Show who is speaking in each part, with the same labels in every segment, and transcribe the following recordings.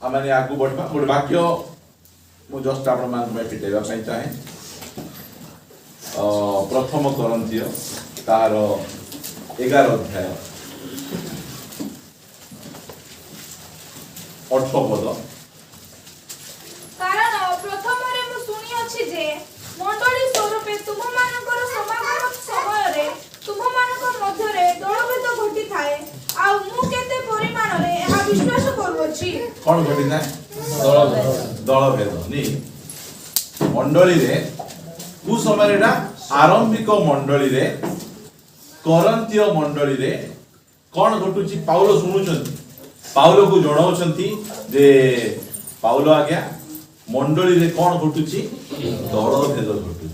Speaker 1: आमने आगु बढ़वा गोटे वाक्य मु जस्ट आपण मान में पिटेबा पई चाहे प्रथम करंतिय तार 11 अध्याय 18 पद
Speaker 2: कारण प्रथम रे मु सुनी अछि जे मंडली स्वरूपे तुम मानकर समागम समय रे तुम मानक मध्य रे दलभेद घटी थाए आ मु केते परिमाण रे आ विश्वास करबछि
Speaker 1: कोन घटी ना दलभेद नी मंडली रे कु समय रे आरंभिक मंडली रे करंतिय मंडली रे कोन घटुची पाउलो सुनुचंती पाउलो को जणाउचंती जे पाउलो आज्ञा मंडली रे कोन घटुची दलभेद घटुची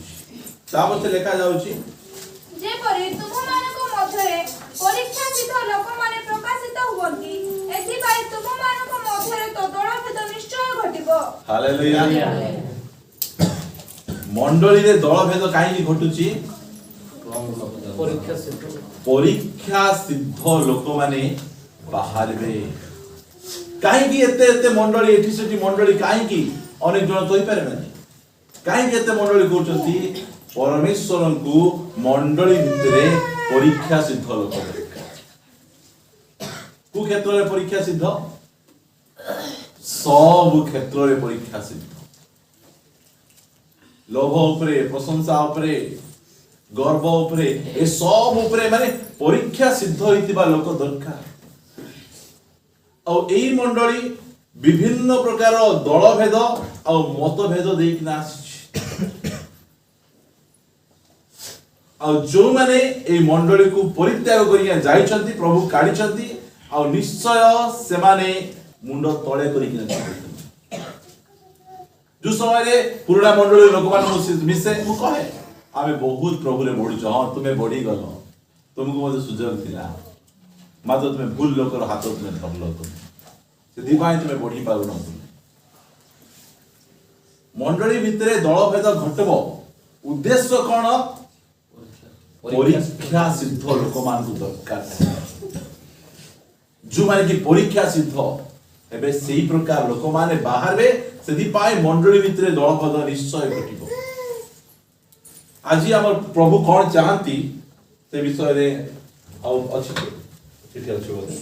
Speaker 1: ताबते लेखा जाउची
Speaker 2: जे परे तुम मानक मध्य रे परीक्षा सिद्ध लोक माने प्रकाशित हुवंती एथि बाई तुम मानक मध्य रे तो दलभेद निश्चय घटिबो
Speaker 1: हालेलुया मंडली रे दलभेद काई घटुची परीक्षा सिद्ध लोक माने बाहरबे काई की एते मंडली एठी सेठी मंडली काई की अनेक जन तोई पारे माने काई की एते मंडली करचंती परमेश्वर को मंडली भितरे परीक्षा सिद्ध लोक को क्षेत्र रे परीक्षा सिद्ध सब क्षेत्र रे परीक्षा सिद्ध लोभ उपरे प्रशंसा उपरे गर्व उपरे ए सब उपरे माने परीक्षा सिद्ध होइतिबा लोक दरकार और एई मंडली विभिन्न प्रकार दलभेद और मतभेद देख ना और जो माने ए मंडली को परित्याग करिया जाइछंती प्रभु काढिछंती और निश्चय से माने मुंड तळे करिकिना जाइछंती जो समय रे पुराना मंडली लोक मान मिसे मु कहे आमे बहुत प्रभु रे बढ़ी हां तुम्हें बढ़ी गलो तुमको मते सुजग थिला मात्र तुम्हें भूल लोकर हाथ तुम्हें धरलो तुम सेदी पाई तुम्हें बढ़ी पाउ न मंडली भितरे दलभेद घटबो उद्देश्य कोन परीक्षा सिद्ध लोक मान को दरकार जो माने की परीक्षा सिद्ध एबे सेही प्रकार लोक माने बाहरबे सेदी पाई मंडली भितरे दलभेद निश्चय घटिबो आज हमर प्रभु कौन चाहती से विषय रे आउ अछि चिठी अछि बोले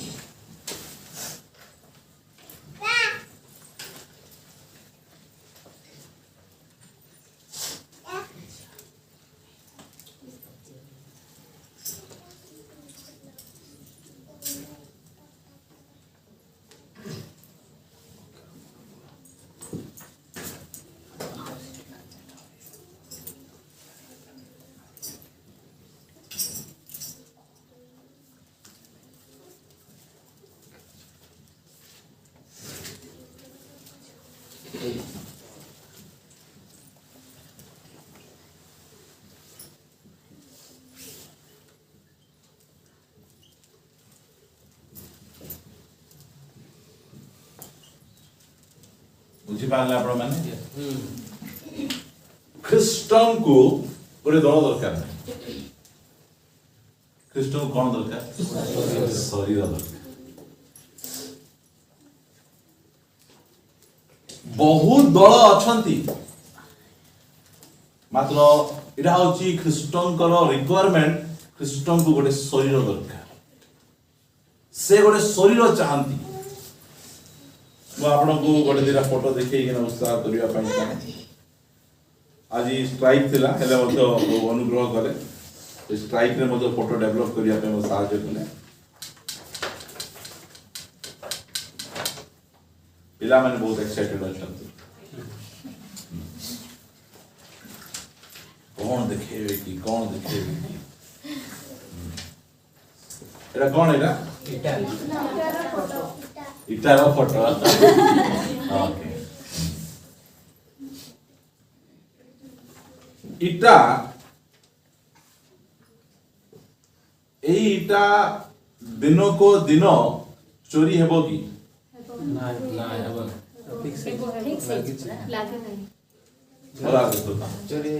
Speaker 1: बुझी पाला आपण माने ख्रिस्टन को गोटे दल दरकार ख्रिस्टन को कौन दरकार शरीर दरकार बहुत दल अछंती मात्र इडा होची ख्रिस्टन को रिक्वायरमेंट ख्रिस्टन को गोटे शरीर दरकार से गोटे शरीर चाहती मु आपन को गोटे दिरा फोटो देखै कि उत्साह करिया पई चाहे आज स्ट्राइक थिला हेले मतो अनुग्रह करे स्ट्राइक रे मतो फोटो डेवलप करिया पई मो सहायता कले पिला माने बहुत एक्साइटेड अछंती कौन देखेबे की एरा कौन एरा इटार फोटो ओके इटा इटा दिनो को दिनो चोरी हेबो की
Speaker 3: ना हेबो फिक्स लागे नहीं
Speaker 1: बोला तो चोरी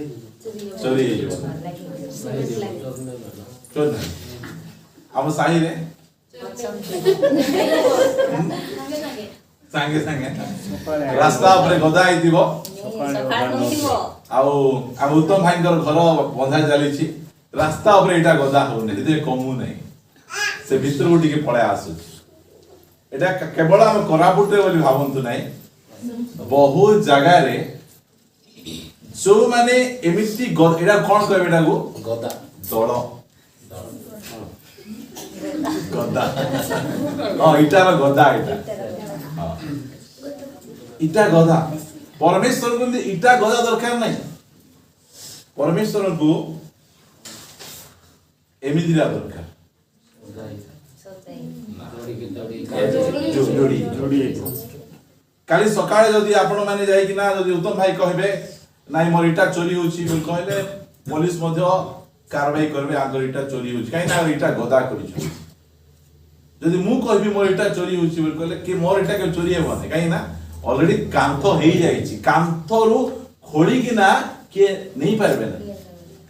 Speaker 1: चोरी हम साही रे सांगे सांगे रास्ता ऊपर गदा आइदिबो आउ आ उत्तम भाईकर घर बंधा चली रास्ता ऊपर एटा गदा होने जे कमु नहीं से भीतर को टिके पळे आसु एटा केवल हम कोरापुट रे बोली भावंतु नहीं बहुत जगह रे जो माने एमिति एटा कोन कहबे एटा को
Speaker 3: गदा
Speaker 1: दଳ गदा हां इटा गदा इटा हां इटा गदा परमेश्वर को इटा गदा दरकार नहीं परमेश्वर को एमिदिरा दरकार जोड़ी काली सकाळे जदी आपण माने जाई कि ना जदी उत्तम भाई कहबे नाइ मोर इटा चोरी होची बोल कहले पुलिस मध्य कार्रवाई करबे आगर इटा चोरी होची काई ना इटा गदा करिछ जदी मु कहबी मोर इटा चोरी होची बोल कहले कि मोर इटा के चोरी हेबो नै काई ना ऑलरेडी कांथ हेई जाईची कांथरु खोली कि ना के नहीं पारबे ना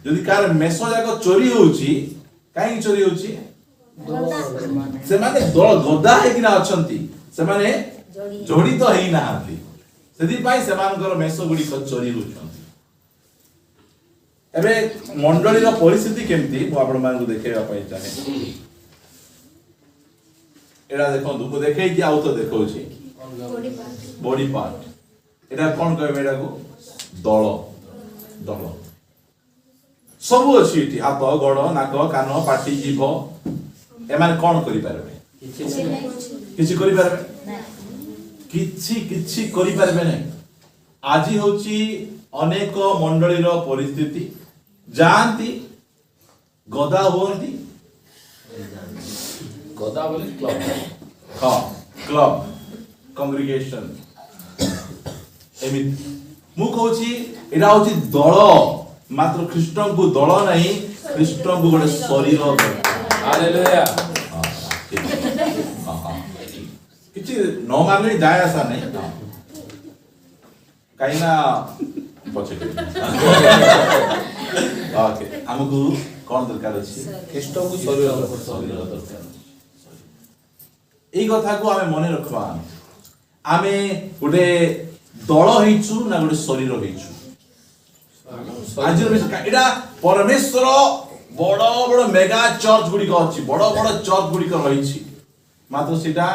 Speaker 1: जदी कार मेसो जाको चोरी होची काई चोरी होची से माने दल गदा है कि ना अछंती से माने जोड़ी तो हेई नाहांती सेदी पाई सेमानकर मेसो गुडी को चोरी होछंती एबे मंडली रो परिस्थिति केमती मु आपण मान को देखेबा पाई चाहे एडा देखो दुको देखै कि आउ तो देखौ छी बॉडी पार्ट एडा कोन कहबे एडा को दल दल सब अछि इति हाथ गोड़ नाक कान पाटी जीभ एमाने कोन करि पारबे किछि करि पारबे किछि करि पारबे नै आजि होछि अनेक मंडली रो परिस्थिति जानती गदा होंती
Speaker 3: गदा बोले क्लब
Speaker 1: हां क्लब कांग्रेगेशन एमित मु कहूछि एडा होछि दल मात्र ख्रीष्टन को दल नहीं ख्रीष्टन को गोटे शरीर
Speaker 3: हालेलुया
Speaker 1: किछि न मानले जाय आसा नहीं काई ना पछे ओके हमकु कोन दरकार अछि
Speaker 3: ख्रीष्ट को शरीर
Speaker 1: दरकार एई कथा को हमें मने रखबा हमें गोटे दल हेइछु ना गोटे शरीर हेइछु आज एटा परमेश्वर बड़ बड़ मेगा चर्च गुडी को अछि बड़ बड़ चर्च गुडी को रहिछि मात्र सेटा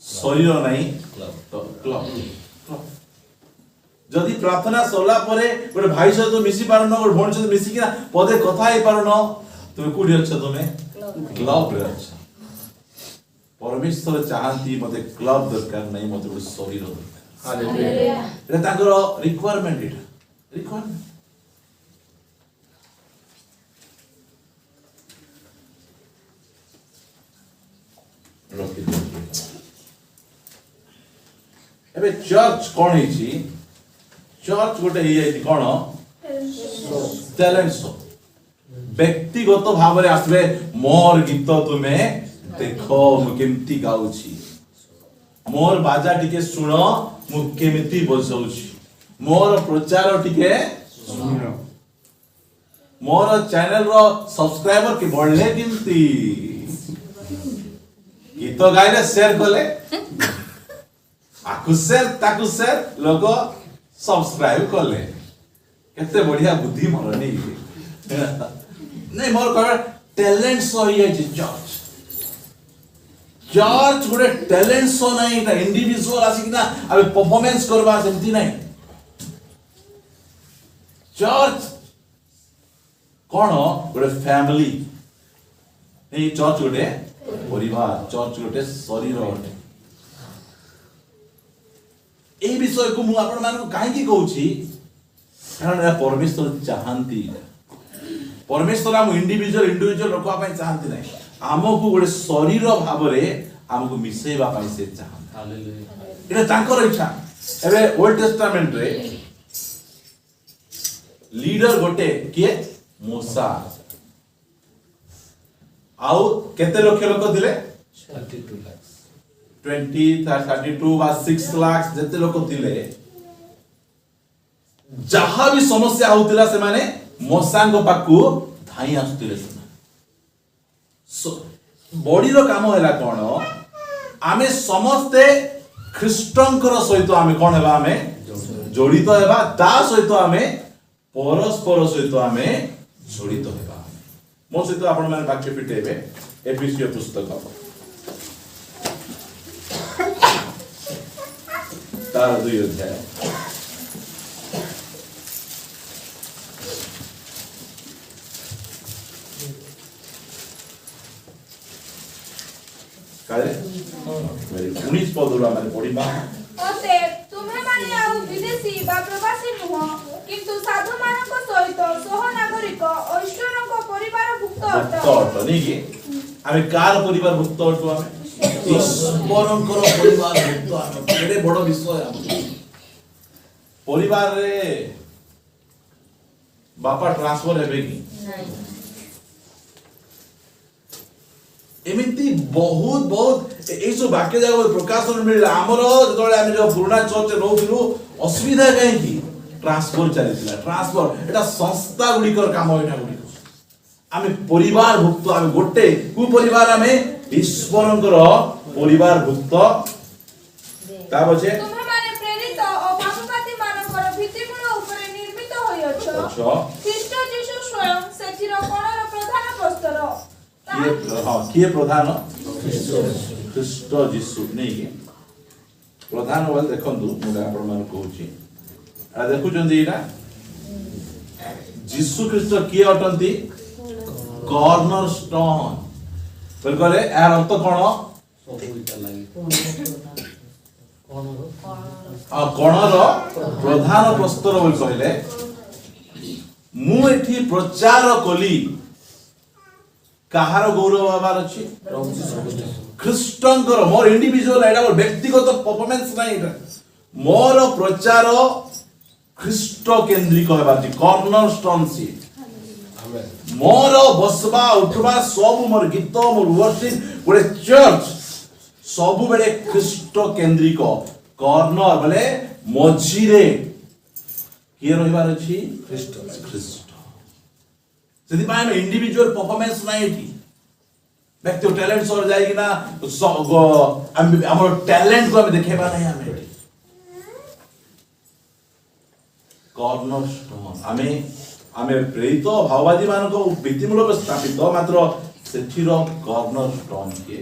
Speaker 1: शरीर नहीं क्लब जदि प्रार्थना सरला परे गोटे भाई सहित मिसी पारन गोटे भौणी सहित मिसी किना पदे कथा हे पारन तुमे कोडी अछ तुमे क्लब रे अछ परमेश्वर चाहंती मते क्लब दरकार नहीं मते गोटे शरीर दरकार
Speaker 3: हालेलुया
Speaker 1: एटा ताकर रिक्वायरमेंट एटा रिक्वायरमेंट एबे चर्च कोन हेची चर्च गोटे हे जाई कोन टैलेंट शो व्यक्तिगत भाव रे आसबे मोर गीत तुमे देखो मु केमती गाउची मोर बाजा टिके सुनो मु केमती बजाउची मोर प्रचार टिके सुनो मोर चैनल रो सब्सक्राइबर के बढ़ले केमती गीत गाइले शेयर कले आकु शेयर लोग सब्सक्राइब कले केते बढ़िया बुद्धि मोर नहीं मोर कहबे टैलेंट शो ये चर्च चर्च गोटे टैलेंट शो नहीं एटा इंडिविजुअल आसी ना अबे परफॉर्मेंस करबा सेमती नहीं चर्च कोन गोटे फैमिली ए चर्च गोटे परिवार चर्च गोटे शरीर अटे ए विषय को मु आपण मान को काहे की कहूची कारण एटा परमेश्वर चाहंती परमेश्वर हम इंडिविजुअल रखवा पई चाहंती नहीं हमको गोटे शरीर भाव रे हमको मिसेबा पई से चाहंती
Speaker 3: हालेलुया
Speaker 1: एटा तांकर इच्छा एबे ओल्ड टेस्टामेंट रे लीडर गोटे के मूसा आउ केते लोक दिले
Speaker 3: 32 लाख
Speaker 1: 20 32 बा 6 लाख जते लोक थिले जहां भी समस्या होतिला से माने मूसांग पाकू धाई आसुतिले बॉडी रो काम हैला कोन आमे समस्ते ଖ୍ରୀଷ୍ଟଙ୍କର ସହିତ ଆମେ କଣ ହେବା ଆମେ ଜଡ଼ିତ ହେବା ତା ସହିତ ଆମେ ପରସ୍ପର ସହିତ ଆମେ ଜଡ଼ିତ ହେବା ମୋ ସହିତ ଆପଣ ମାନେ ବାକ୍ୟ ଫିଟେଇବେ ଏଫେସୀୟ ପୁସ୍ତକ ତାର 2 ଅଧ୍ୟାୟ काले 19 पदରୁ ଆମେ ପଢିବା
Speaker 2: ଅତଏବ ତୁମେମାନେ ଆଉ ବିଦେଶୀ ବା ପ୍ରବାସୀ ନୁହଁ କିନ୍ତୁ ସାଧୁମାନଙ୍କ ସହିତ ସହନାଗରିକ ଓ ଈଶ୍ୱରଙ୍କ ପରିବାରଭୁକ୍ତ ଅଟ
Speaker 1: ଭୁକ୍ତ ଅଟ ନେଇକି ଆମେ କାର ପରିବାର ଭୁକ୍ତ ଅଟୁ ଆମେ ଈଶ୍ୱରଙ୍କର ପରିବାର ଭୁକ୍ତ ଆମେ କେତେ ବଡ଼ ବିଷୟ ଆମ ପରିବାରରେ ବାପା ଟ୍ରାନ୍ସଫର ହେବେ କି एमिति बहुत बहुत एसो वाक्य जाग प्रकाशन मिलला हमर जतले हम जो पुराना चर्च रहउथिलु असुविधा काहे की ट्रांसफर चलितला ट्रांसफर एटा संस्था गुडिकर काम एटा गुडी आमे परिवार भुक्त आमे गोटे कु परिवार आमे ईश्वरंकर परिवार भुक्त ता बचे
Speaker 2: ତୁମେମାନେ ପ୍ରେରିତ ଓ ଭାବବାଦୀ ମାନଙ୍କର ଭିତ୍ତିମୂଳ ଉପରେ ନିର୍ମିତ ହୋଇଅଛ ଖ୍ରୀଷ୍ଟ ଯୀଶୁ ସ୍ୱୟଂ ସେଥିର କଣର ପ୍ରଧାନ ପ୍ରସ୍ତର
Speaker 1: किए प्रधान ख्रीस्ट जीसु नहीं के प्रधान वाले देखंतु मुझे आपण मान कहूची आ देखु जंदी इना जीसु ख्रीस्ट किए अटंती कॉर्नर स्टोन बोल कहले यार अर्थ कोन कोणर प्रधान प्रस्तर बोल कहले मु एठी प्रचार कली काहार गौरव बाबार अछि ख्रीष्टंकर मोर इंडिविजुअल एटा मोर व्यक्तिगत परफॉर्मेंस नै एटा मोर प्रचार ख्रीष्ट केंद्रिक हेबा छि कॉर्नर स्टोन सी आमेन मोर बसबा उठबा सब मोर गीत मोर वर्शिप गोटे चर्च सब बेले ख्रीष्ट केंद्रिक कॉर्नर बोले मझी रे किए रहिबार अछि ख्रीष्ट सेति पाए में इंडिविजुअल परफॉर्मेंस नाही एठी व्यक्ति टैलेंट सर जाय कि ना हमर टैलेंट को हम देखेबा नहीं हमें एठी कॉर्नर स्टोन हमें प्रेरित भाववादी मान को व्यक्तिमूलक स्थापित मात्र सेठीर कॉर्नर स्टोन के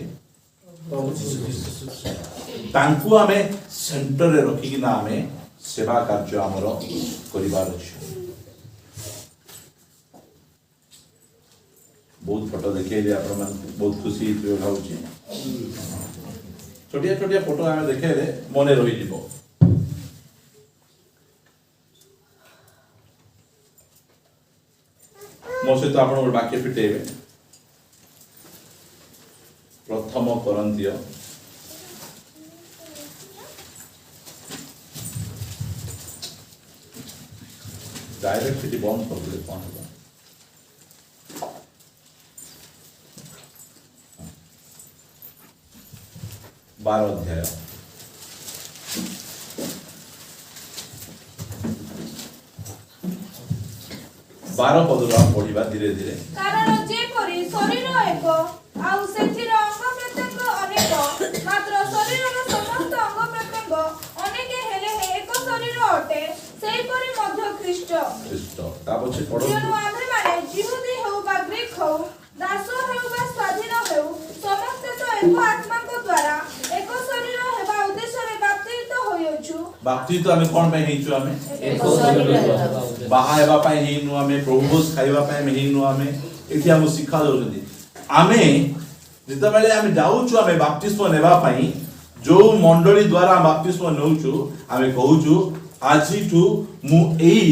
Speaker 1: तांकु हमें सेंटर रे रखी कि ना हमें सेवा कार्य हमर करिवार अछि बहुत फोटो देखे आपण मन बहुत खुशी होउची छोटिया छोटिया फोटो आमे देखे रे मने रही जीवो मो से तो आपण वाक्य फिटेबे प्रथम कोरिन्थिय डायरेक्ट सिटी बॉम्ब कर दे कौन है 12 अध्याय 12 पदरा पढ़िबा धीरे धीरे
Speaker 2: कारण जे परि शरीर एक आउ सेथिर अंग प्रत्यंग अनेक मात्र शरीरर समस्त अंग प्रत्यंग अनेक हेले एक शरीर अटे सेहि परि मध्य ख्रीष्ट
Speaker 1: ता पछे पढो
Speaker 2: जेनु आमे माने यहूदी हो बा ग्रीक हो दास हो बा स्वाधीन हो समस्त तो एक आत्मा को द्वारा एक शरीर हेबा उद्देश्य रे बाप्तित होयछु
Speaker 1: बाप्तित हमें कोन में हेचु हमें एक शरीर बाहा हेबा पय हेनु हमें प्रभु खाइबा पय में हेनु हमें एठी हम शिक्षा दउछथि आमे जिते बेले हम जाउछु हमें बाप्तिस्म नेबा पय जो मंडली द्वारा बाप्तिस्म नउछु हमें कहउछु आजिठु मु एई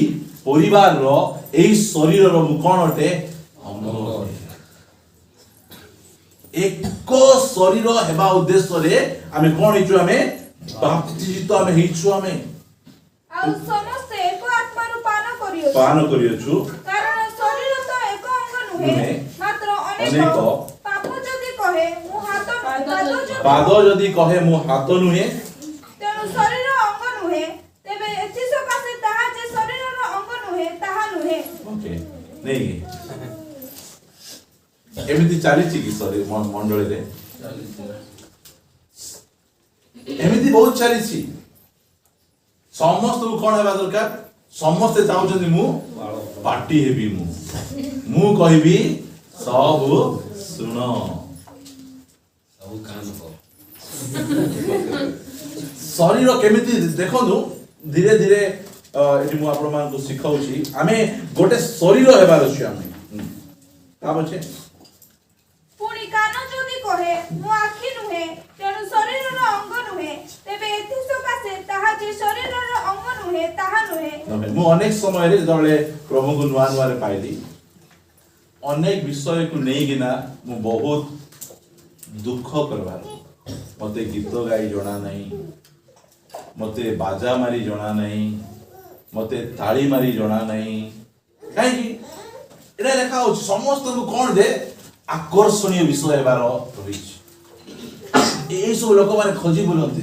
Speaker 1: परिवार रो एई शरीर रो मु कोन अटे एक शरीर हेबा उद्देश्य रे हमें कोन हिचु हमें बाप्तिजित हमें हिचु हमें
Speaker 2: आउ समस्त एक आत्मा रु
Speaker 1: पान करियछु
Speaker 2: कारण शरीर तो एक अंग नुहे मात्र अनेक पाप जदि कहे मु हाथ
Speaker 1: पाद जदि कहे मु हाथ नुहे
Speaker 2: तेनु शरीर अंग नुहे तेबे एथि सकासे ताहा जे शरीर रो अंग नुहे ताहा नुहे
Speaker 1: ओके नहीं एमिति चालीछि कि सॉरी मंडळी रे एमिति एमती बहुत चली समस्त को कौन हेबा दरकार समस्ते चाहते मु पार्टी हेबी मु कहबी सब सुन
Speaker 3: सब कान को
Speaker 1: शरीर केमिति देखंतु धीरे धीरे एटी मु आपण मान को सिखाउची आमे गोटे शरीर हेबार अछि आमे का बचे
Speaker 2: पुणी कान जोगी कहे मु आखि नुहे तेणु शरीरर अंग नुहे तेबे एथि सकासे ताहा जे शरीरर अंग नुहे ताहा नुहे
Speaker 1: मु अनेक समय रे जले प्रभु को नुआ नुआ रे पाइली अनेक विषय को नहीं गिना मु बहुत दुख करबार मते गीत गाई जणा नहीं मते बाजा मारी जणा नहीं मते ताली मारी जणा नहीं काहे कि एटा लेखा हो समस्त को कोन दे आकर्षणीय विषय हेबार रही ए सब लोक माने खोजी बोलंती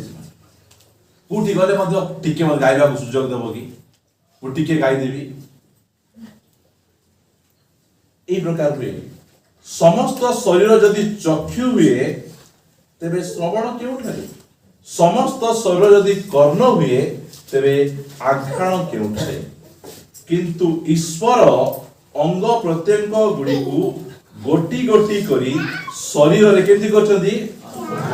Speaker 1: कोठी गले मध्य टिके मत गाइबा को सुजोग देबो कि मु टिके गाई देबी ए प्रकार हुए समस्त शरीर जदि चक्षु हुए तेबे श्रवण क्यों ठरे समस्त शरीर जदि कर्ण हुए तेबे आघ्राण क्यों ठरे किंतु ईश्वर अंग प्रत्यंग गुडी को गोटी गोटी करी शरीर रे केति करछथि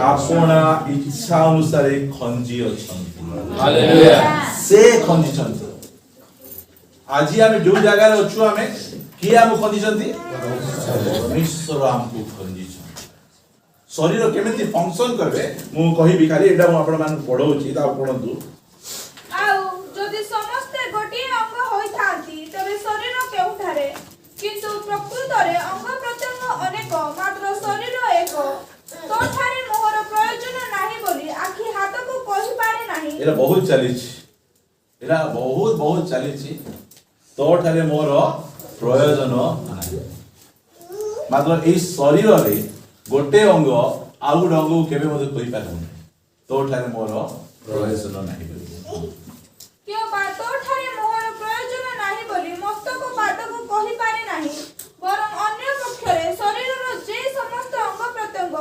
Speaker 1: आपना इच्छा अनुसार खंजी अछंती
Speaker 3: हालेलुया
Speaker 1: से खंजी छंती आज आमे जो जगह रे अछु आमे किए हम खंजी छंती ईश्वर हमको खंजी छंती शरीर केमिति फंक्शन करबे मु कहिबी खाली एटा मु आपण मान पढौची ता पढंतु
Speaker 2: आउ जदि समस्ते गोटिए अंग होइथांती तबे शरीर केउठारे किंतु प्रकृत रे अंग प्रत्यंग अनेक मात्र शरीर एक तोठारे मोहर प्रयोजन नाही बोली आखि हाथ को कहि पारे नाही
Speaker 1: एरा बहुत चलीछि एरा बहुत चलीछि तोठारे मोर प्रयोजन नाही मात्र ए शरीर रे गोटे अंग आउ गोटे अंग को केबे मते कहि पारबो तोठारे मोर प्रयोजन नाही बोली
Speaker 2: क्यों तोठारे मोहर प्रयोजन नाही बोली मस्तक पाद को कहि पारे नाही बरं अन्य पक्षरे शरीरर जे समस्त अंग प्रत्यंग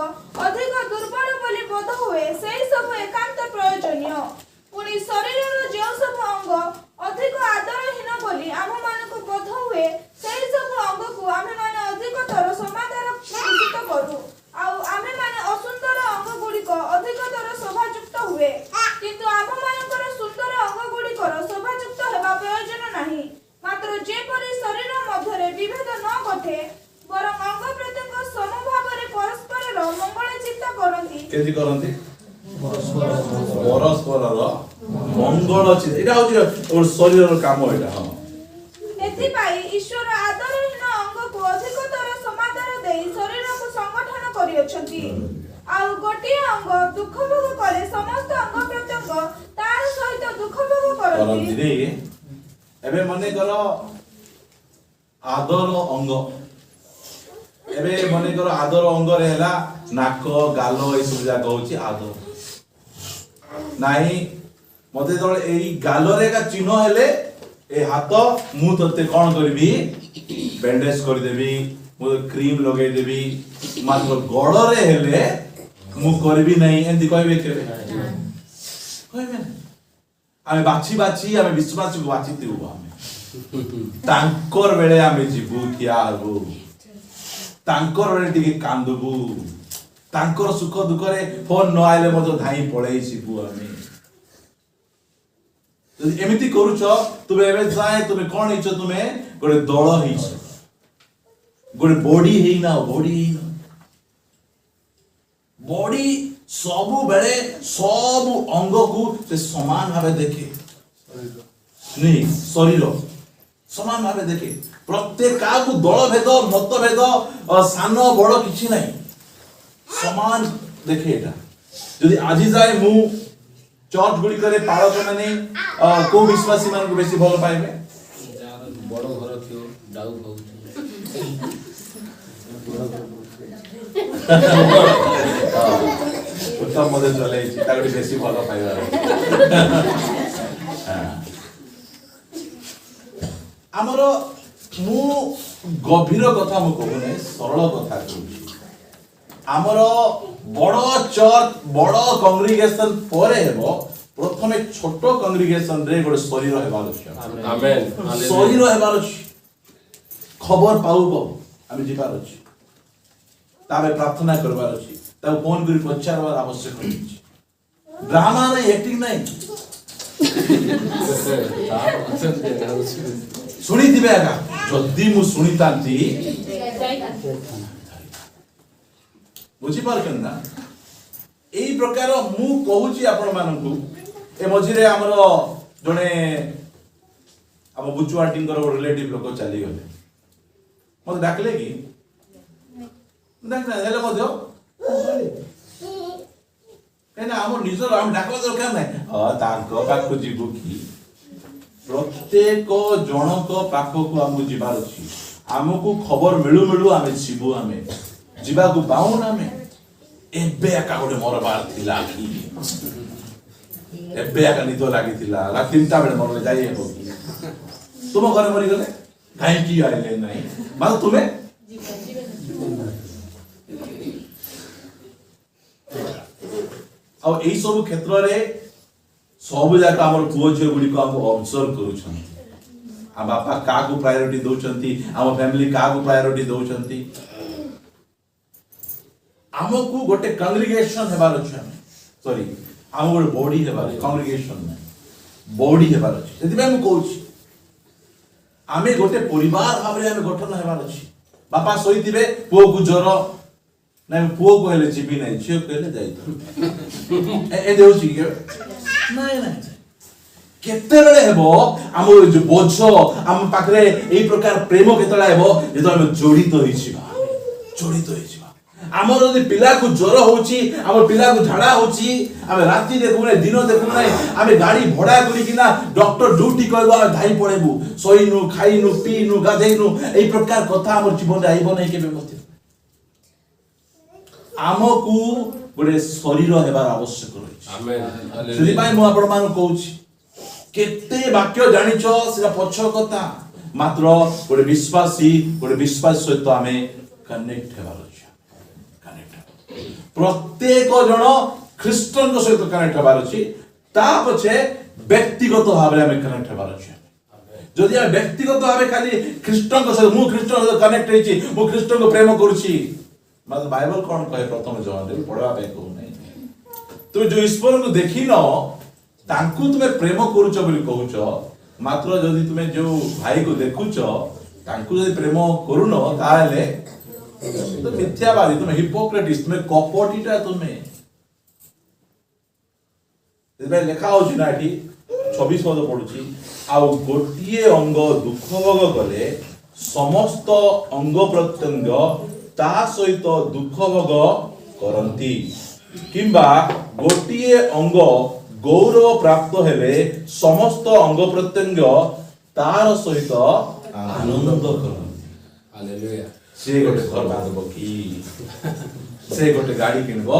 Speaker 2: अधिक दुर्बल बोली बोध हुए सेही सब एकांत प्रयोजनीय पुणी शरीरर जे सब अंग अधिक आदरहीन बोली आम मानक बोध हुए सेही सब अंग को आमे माने अधिकतर समाधान सूचित करू आउ आमे माने असुंदर अंग गुडी को अधिकतर शोभायुक्त हुए किंतु आम मानकर सुंदर अंग गुडी को शोभायुक्त हेबा प्रयोजन नाही मात्र जे परि शरीर मध्यरे विभेद न घटे बरं अंग प्रत्यंग समभावरे परस्पर मंगल चिंता करंती
Speaker 1: केति करंती परस्पर मंगल चिंता एटा होची शरीर काम एटा हां
Speaker 2: एथि पाई ईश्वर आदरहीन अंग को अधिकतर समाधान देई शरीर को संगठन करि अछंती आउ गोटिए अंग दुख भोग करे समस्त अंग प्रत्यंग तार सहित दुख भोग करंती
Speaker 1: रे एबे मने करो आदर अंग एबे मने करो आदर अंग रे हला नाक गालो ए सब जागा होची आदर नाही मते तळे एई गालो रे का चिन्ह हेले ए हाथ मु तते कोन करबी बैंडेज कर देबी मु क्रीम लगे देबी मात्र गड़ रे हेले मु करबी नहीं एंती कहबे केबे कहबे आमे बाची आमे विश्वास को बाची देबो आमे तांकर बेले आमे जीवु थिया हबु तांकर बेले टिके कांदबु तांकर सुख दुख रे फोन न आइले मतो धाई पळेई सिबु आमे जदि एमिति करूछ तुमे एबे जाय तुमे कोन हिच तुमे गोटे दळ हिच गोटे बॉडी सब बेले सब अंग को से समान भावे देखे नहीं शरीर समान भावे देखे प्रत्येक का को दल भेद मत भेद सान बड़ किछि नहीं समान देखे एटा यदि आज जाए मु चर्च गुडी करे पाळक माने को विश्वासी मान को बेसी भल पाइबे
Speaker 3: बड़ घर थियो डाउ खाउ
Speaker 1: उत्तम मते चले छि तार बेसी भल पाइबा हमरो मु गभीर कथा मु कहू नै सरल कथा कहू आमर बड़ चर्च बड़ कंग्रीगेशन पर हेबो प्रथमे छोट कंग्रीगेशन रे गोटे शरीर हेबार अछि
Speaker 3: आमेन
Speaker 1: शरीर हेबार अछि खबर पाऊ आमे जिबार अछि ताबे प्रार्थना करबार अछि ताऊ फोन करी पचारबार आवश्यक अछि ड्रामा नै एक्टिंग नै शुणी दिबे आगा जदी मु शुणी तांती बुझी पारछन ना एई प्रकार मु कहूची आपण मानकू ए मझिरे हमर जने हम बुचु आंटींकर रिलेटिव लोक चली गले मते डाकले कि देख ना हेले मध्य कहना हम निजर हम डाकवा दरकार नै तांको पाखु जीवु की प्रत्येक जनक पाखकु हमकु जिबार अछि हमकु खबर मिलु मिलु आमे जीवु आमे जीवा को बाउन आमे एबे आका गोटे मोर बार थिला की एबे आका निदो लागि थिला रात 3टा बेले मोर जाई हेबो तुम घर मरि गले काई की आइले नाही माल तुमे आ एई सब क्षेत्र रे सब जाका हमर पुओ जे गुडी को हम ऑब्जर्व करू छन आ बापा का को प्रायोरिटी दउ छंती हम फैमिली का को प्रायोरिटी दउ छंती हमकु गोटे कांग्रीगेशन हेबार अछि सॉरी हम गोटे बॉडी हेबार कांग्रीगेशन नै बॉडी हेबार अछि सेति मैं कहूची आमे गोटे परिवार भाबरे आमे गठन हेबार अछि बापा सोइतिबे पुओ को जर नै पुओ को हेले जीबी नै छियो कहले जाई ए देउची के नै नै केते बेले हेबो हम जो बोझ हम पाखरे एई प्रकार प्रेम केतला हेबो जे तो हम जोड़ित होइछि आमर जदि पिला को ज्वर होची आमर पिला को झाड़ा होची आमे राती देखु नै दिन देखु नै आमे गाड़ी भड़ा करी किना डॉक्टर ड्यूटी कहबो आ धाई पड़ेबु सोइनु खाइनु पीनु गाधेइनु एई प्रकार कथा हमर जीवन रे आइबो नै केबे मते आमकु गोटे शरीर हेबार आवश्यक रही
Speaker 3: आमेन
Speaker 1: सेति पई मु आपण मान कहूची केते वाक्य जानिछो सेटा पछ कथा मात्र गोटे विश्वासी सहित आमे कनेक्ट हेबार प्रत्येक जन ख्रीष्टन सहित कनेक्ट हबार अछि ता पछे व्यक्तिगत भाबे हम कनेक्ट हबार अछि जदि हम व्यक्तिगत भाबे खाली ख्रीष्टन सहित मु ख्रीष्टन सहित कनेक्ट हेछि मु ख्रीष्टन को प्रेम करूछि मतलब बाइबल कोन कहे प्रथम जवान रे पढवा पे कहू नै तुम जो ईश्वर को देखि न तांकु तुमे प्रेम करूछ बोली कहूछ मात्र जदि तुमे जो भाई को देखुछ तांकु जदि प्रेम करूनो ताले तो मिथ्यावादी तुम हिपोक्रेटिस तुम कपटीटा तुम इसमें लिखा होची ना एठी 26 पद पढुची आ गोटिए अंग दुख भोग गले समस्त अंग प्रत्यंग ता सहित दुख भोग करंती किंबा गोटिए अंग गौरव प्राप्त हेले समस्त अंग प्रत्यंग तार सहित आनंद करंती
Speaker 3: हालेलुया
Speaker 1: से गोटे घर बांधब कि से गोटे गाड़ी किनब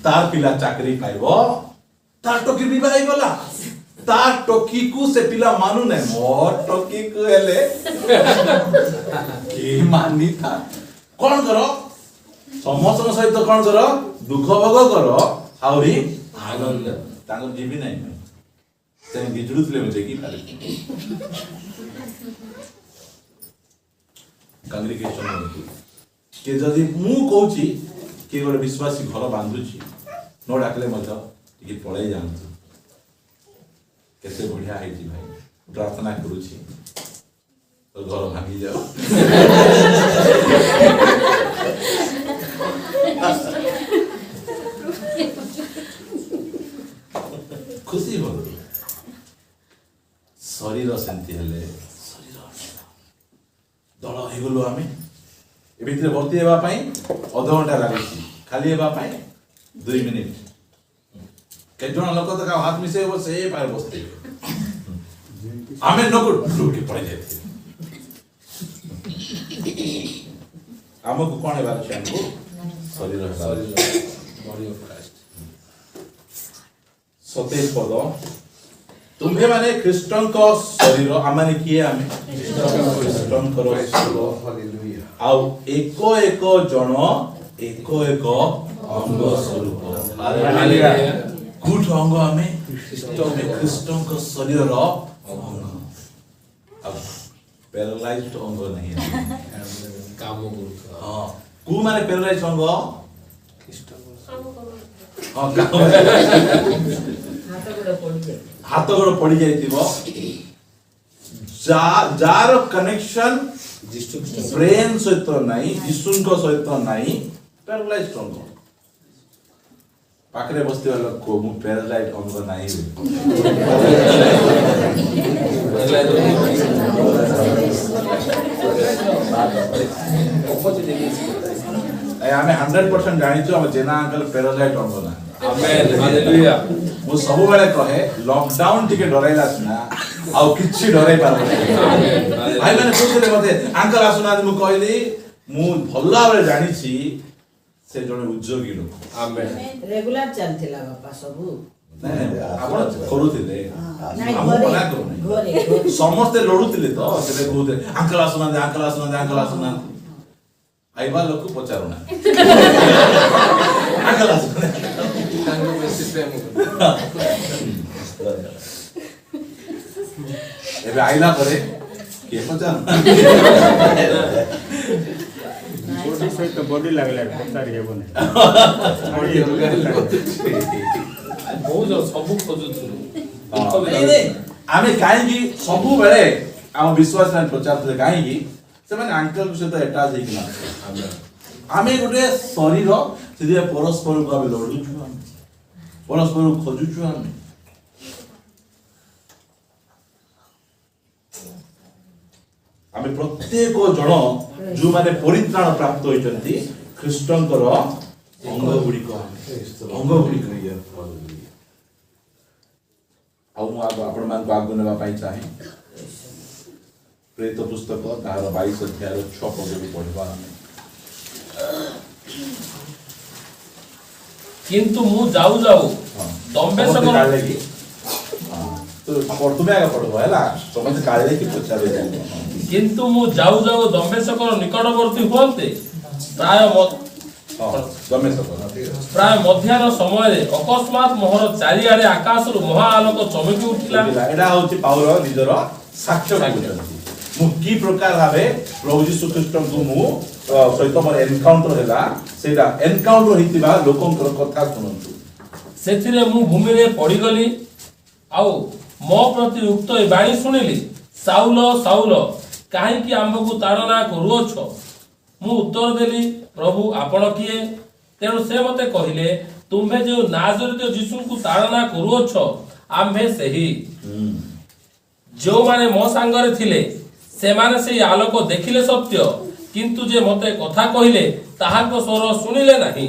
Speaker 1: तार पिला चाकरी पाइब तार टोकी विवाह गला तार टोकी को से पिला मानु नै मोर टोकी को हेले की मानी था कोन करो समस्त सहित कोन करो दुख भोग करो आउरी आनंद तांगर जीवी नै से गिजडुतले म्हणजे की पाले कांग्रीगेशन के जदि मु कहूची के गोटे विश्वासी घर बांधुची न डाकले मत टिके पळै जानतु केते बढ़िया है जी भाई प्रार्थना करूची तो घर भांगी जाओ खुशी हो शरीर सेंती हेले दल हो गलु आमे ए भितरे भर्ती हेबा पई आधा घंटा लागुची खाली हेबा पई 2 मिनिट के जण लोक त का हाथ मिसे वो से पार बसते आमे नको ढुके पड़े जाते हमको कोन हेबा छै हमको शरीर
Speaker 3: बॉडी ऑफ क्राइस्ट
Speaker 1: 27 पद तुम्हे माने ख्रीष्टन को शरीर आमाने किए आमे ख्रीष्टन को हालेलुया आउ एको एको जन ଏକ ଏକ ଅଙ୍ଗ ସ୍ୱରୂପ।
Speaker 3: ହାଲେଲୁୟା।
Speaker 1: କୋଉଠି ଅଙ୍ଗ ଆମେ ଖ୍ରୀଷ୍ଟଙ୍କ ଶରୀରର ଅଙ୍ଗ। ଆଉ ପ୍ୟାରାଲାଇଜ୍ଡ ଅଙ୍ଗ ନାହିଁ।
Speaker 3: କାମ କରୁଥିବା
Speaker 1: ହଁ କୋଉ ମାନେ ପ୍ୟାରାଲାଇଜ୍ଡ ଅଙ୍ଗ? ହଁ ହାତ ଗୋଡ଼ ପଡି ଯାଇଥିବ, ଯାର କନେକ୍ସନ ବ୍ରେନ ସହିତ ନାହିଁ, ଯୀଶୁଙ୍କ ସହିତ ନାହିଁ, ପ୍ୟାରାଲାଇଜ୍ଡ ଅଙ୍ଗ। ପାଖରେ ବସିଥିବା ଲୋକ ମୁଁ ପ୍ୟାରାଲାଇଜ୍ଡ ଅଙ୍ଗ ନାହିଁ। ଆମେ 100% ଜାଣିଛୁ ଆମ ଜେନା ଅଙ୍କଲ ପ୍ୟାରାଲାଇଜ୍ଡ ଅଙ୍ଗ ନା।
Speaker 3: ଆମେନ୍ ହାଲେଲୁୟା।
Speaker 1: ମୁଁ ସବୁବେଳେ କହେ ଲକଡାଉନ ଟିକେ ଡରାଇଲା ସିନା ଆଉ କିଛି ଡରାଇ ପାରିବନି। ଭାଇ ମାନେ କହୁଥିଲେ ମତେ ଅଙ୍କଲ ଆସୁନାହାନ୍ତି, ମୁଁ କହିଲି ମୁଁ ଭଲ ଭାବରେ ଜାଣିଛି ସେ ଜଣେ ଉଦ୍యోଗୀ ଲୋକ।
Speaker 3: ଆମେନ୍
Speaker 4: ରେଗୁଲାର ଚାଲିଥିଲା ବାପା ସବୁ।
Speaker 1: ଆପଣ କରୁଥିଲେ,
Speaker 4: ନାଇଁ
Speaker 1: ଆମକୁ
Speaker 4: ଘରେ
Speaker 1: ମନା କରୁନି।
Speaker 4: ଘରେ
Speaker 1: ସମସ୍ତେ ଲଢୁଥିଲେ ତ, ସେବେ କହୁଥିଲେ ଅଙ୍କଲ ଆସୁନାହାନ୍ତି, ଅଙ୍କଲ ଆସୁନାହାନ୍ତି, ଅଙ୍କଲ ଆସୁନାହାନ୍ତି। ଆଇବା ଲୋକ ପଚାରୁନା ଅଙ୍କଲ ଆସୁନାହାନ୍ତି।
Speaker 3: ତାଙ୍କୁ ବେଶୀ ପ୍ରେମ କରୁ।
Speaker 1: ଏବେ ଆଇଲା ପରେ କିଏ ପଚାରୁ
Speaker 5: ବଡି ସହିତ ବଡି ଲାଗିଲା ପଚାରି ହେବନି।
Speaker 3: ବହୁତ ସବୁ ଖୋଜୁଥିଲୁ।
Speaker 1: ଆମେ କାହିଁକି ସବୁବେଳେ ଆମ ବିଶ୍ୱାସ ପଚାରୁଥିଲେ କାହିଁକି ସେମାନେ ଆଙ୍କଲ ସହିତ ଆଟାଚ ହେଇକି ନାହାନ୍ତି। ଆମେ ଗୋଟେ ଶରୀର, ସେଥିପାଇଁ ପରସ୍ପରକୁ ଆମେ ଲଢୁଛୁ, ଆମେ ପରସ୍ପରକୁ ଖୋଜୁଛୁ। ଆମେ ପ୍ରତ୍ୟେକ ଜଣ ଯୋଉମାନେ ପରିତ୍ରାଣ ପ୍ରାପ୍ତ ହୋଇଛନ୍ତି ଖ୍ରୀଷ୍ଟଙ୍କର ଅଙ୍ଗ ଗୁଡ଼ିକ ଆଉ ମୁଁ ଆପଣମାନଙ୍କୁ ଆଗକୁ ନେବା ପାଇଁ ଚାହେଁ ପ୍ରେରିତ ପୁସ୍ତକ ତାହାର 22 ଅଧ୍ୟାୟର 6 ପଦକୁ ପଢିବା ଆମେ।
Speaker 3: କିନ୍ତୁ ମୁଁ ଯାଉ ଯାଉ ଦମ୍ବେଶକ
Speaker 1: ତୁମେ ଆଗ ପଢିବ ହେଲା, ସମସ୍ତେ କାଳେ କି ପଚାରିବେ।
Speaker 3: କିନ୍ତୁ ମୁଁ ଯାଉ ଯାଉ ଦମ୍ବେଶକର ନିକଟବର୍ତ୍ତୀ ହୁଅନ୍ତେ ପ୍ରାୟ ମଧ୍ୟାହ୍ନ ସମୟରେ ଅକସ୍ମାତ୍ ମୋହର ଚାରିଆଡେ ଆକାଶରୁ ମହା ଆଲୋକ ଚମକି ଉଠିଲା।
Speaker 1: ଏଇଟା ହଉଛି ପାଉଲ ନିଜର ସାକ୍ଷ୍ୟ କହୁଛନ୍ତି। ମୁଁ କି ପ୍ରକାର ଭାବେ ପ୍ରଭୁ ଯୀଶୁ ଖ୍ରୀଷ୍ଟଙ୍କୁ ମୁଁ ସହିତ ମୋର ଏନକାଉଣ୍ଟର ହେଲା, ସେଇଟା ଏନକାଉଣ୍ଟର ହେଇଥିବା ଲୋକଙ୍କର କଥା ଶୁଣନ୍ତୁ।
Speaker 3: ସେଥିରେ ମୁଁ ଭୂମିରେ ପଡିଗଲି ଆଉ ମୋ ପ୍ରତି ଉକ୍ତ ଏ ବାଣୀ ଶୁଣିଲି, ସାଉଲ ସାଉଲ କାହିଁକି ଆମ୍ଭକୁ ତାଡ଼ନା କରୁଅଛ? ମୁଁ ଉତ୍ତର ଦେଲି, ପ୍ରଭୁ ଆପଣ କିଏ? ତେଣୁ ସେ ମତେ କହିଲେ, ତୁମ୍ଭେ ଯେଉଁ ନାଜରିତ ଯୀଶୁଙ୍କୁ ତାଡ଼ନା କରୁଅଛ ଆମ୍ଭେ ସେହି। ଯେଉଁମାନେ ମୋ ସାଙ୍ଗରେ ଥିଲେ ସେମାନେ ସେଇ ଆଲୋକ ଦେଖିଲେ ସତ୍ୟ, କିନ୍ତୁ ଯେ ମତେ କଥା କହିଲେ ତାହାଙ୍କ ସ୍ୱର ଶୁଣିଲେ ନାହିଁ।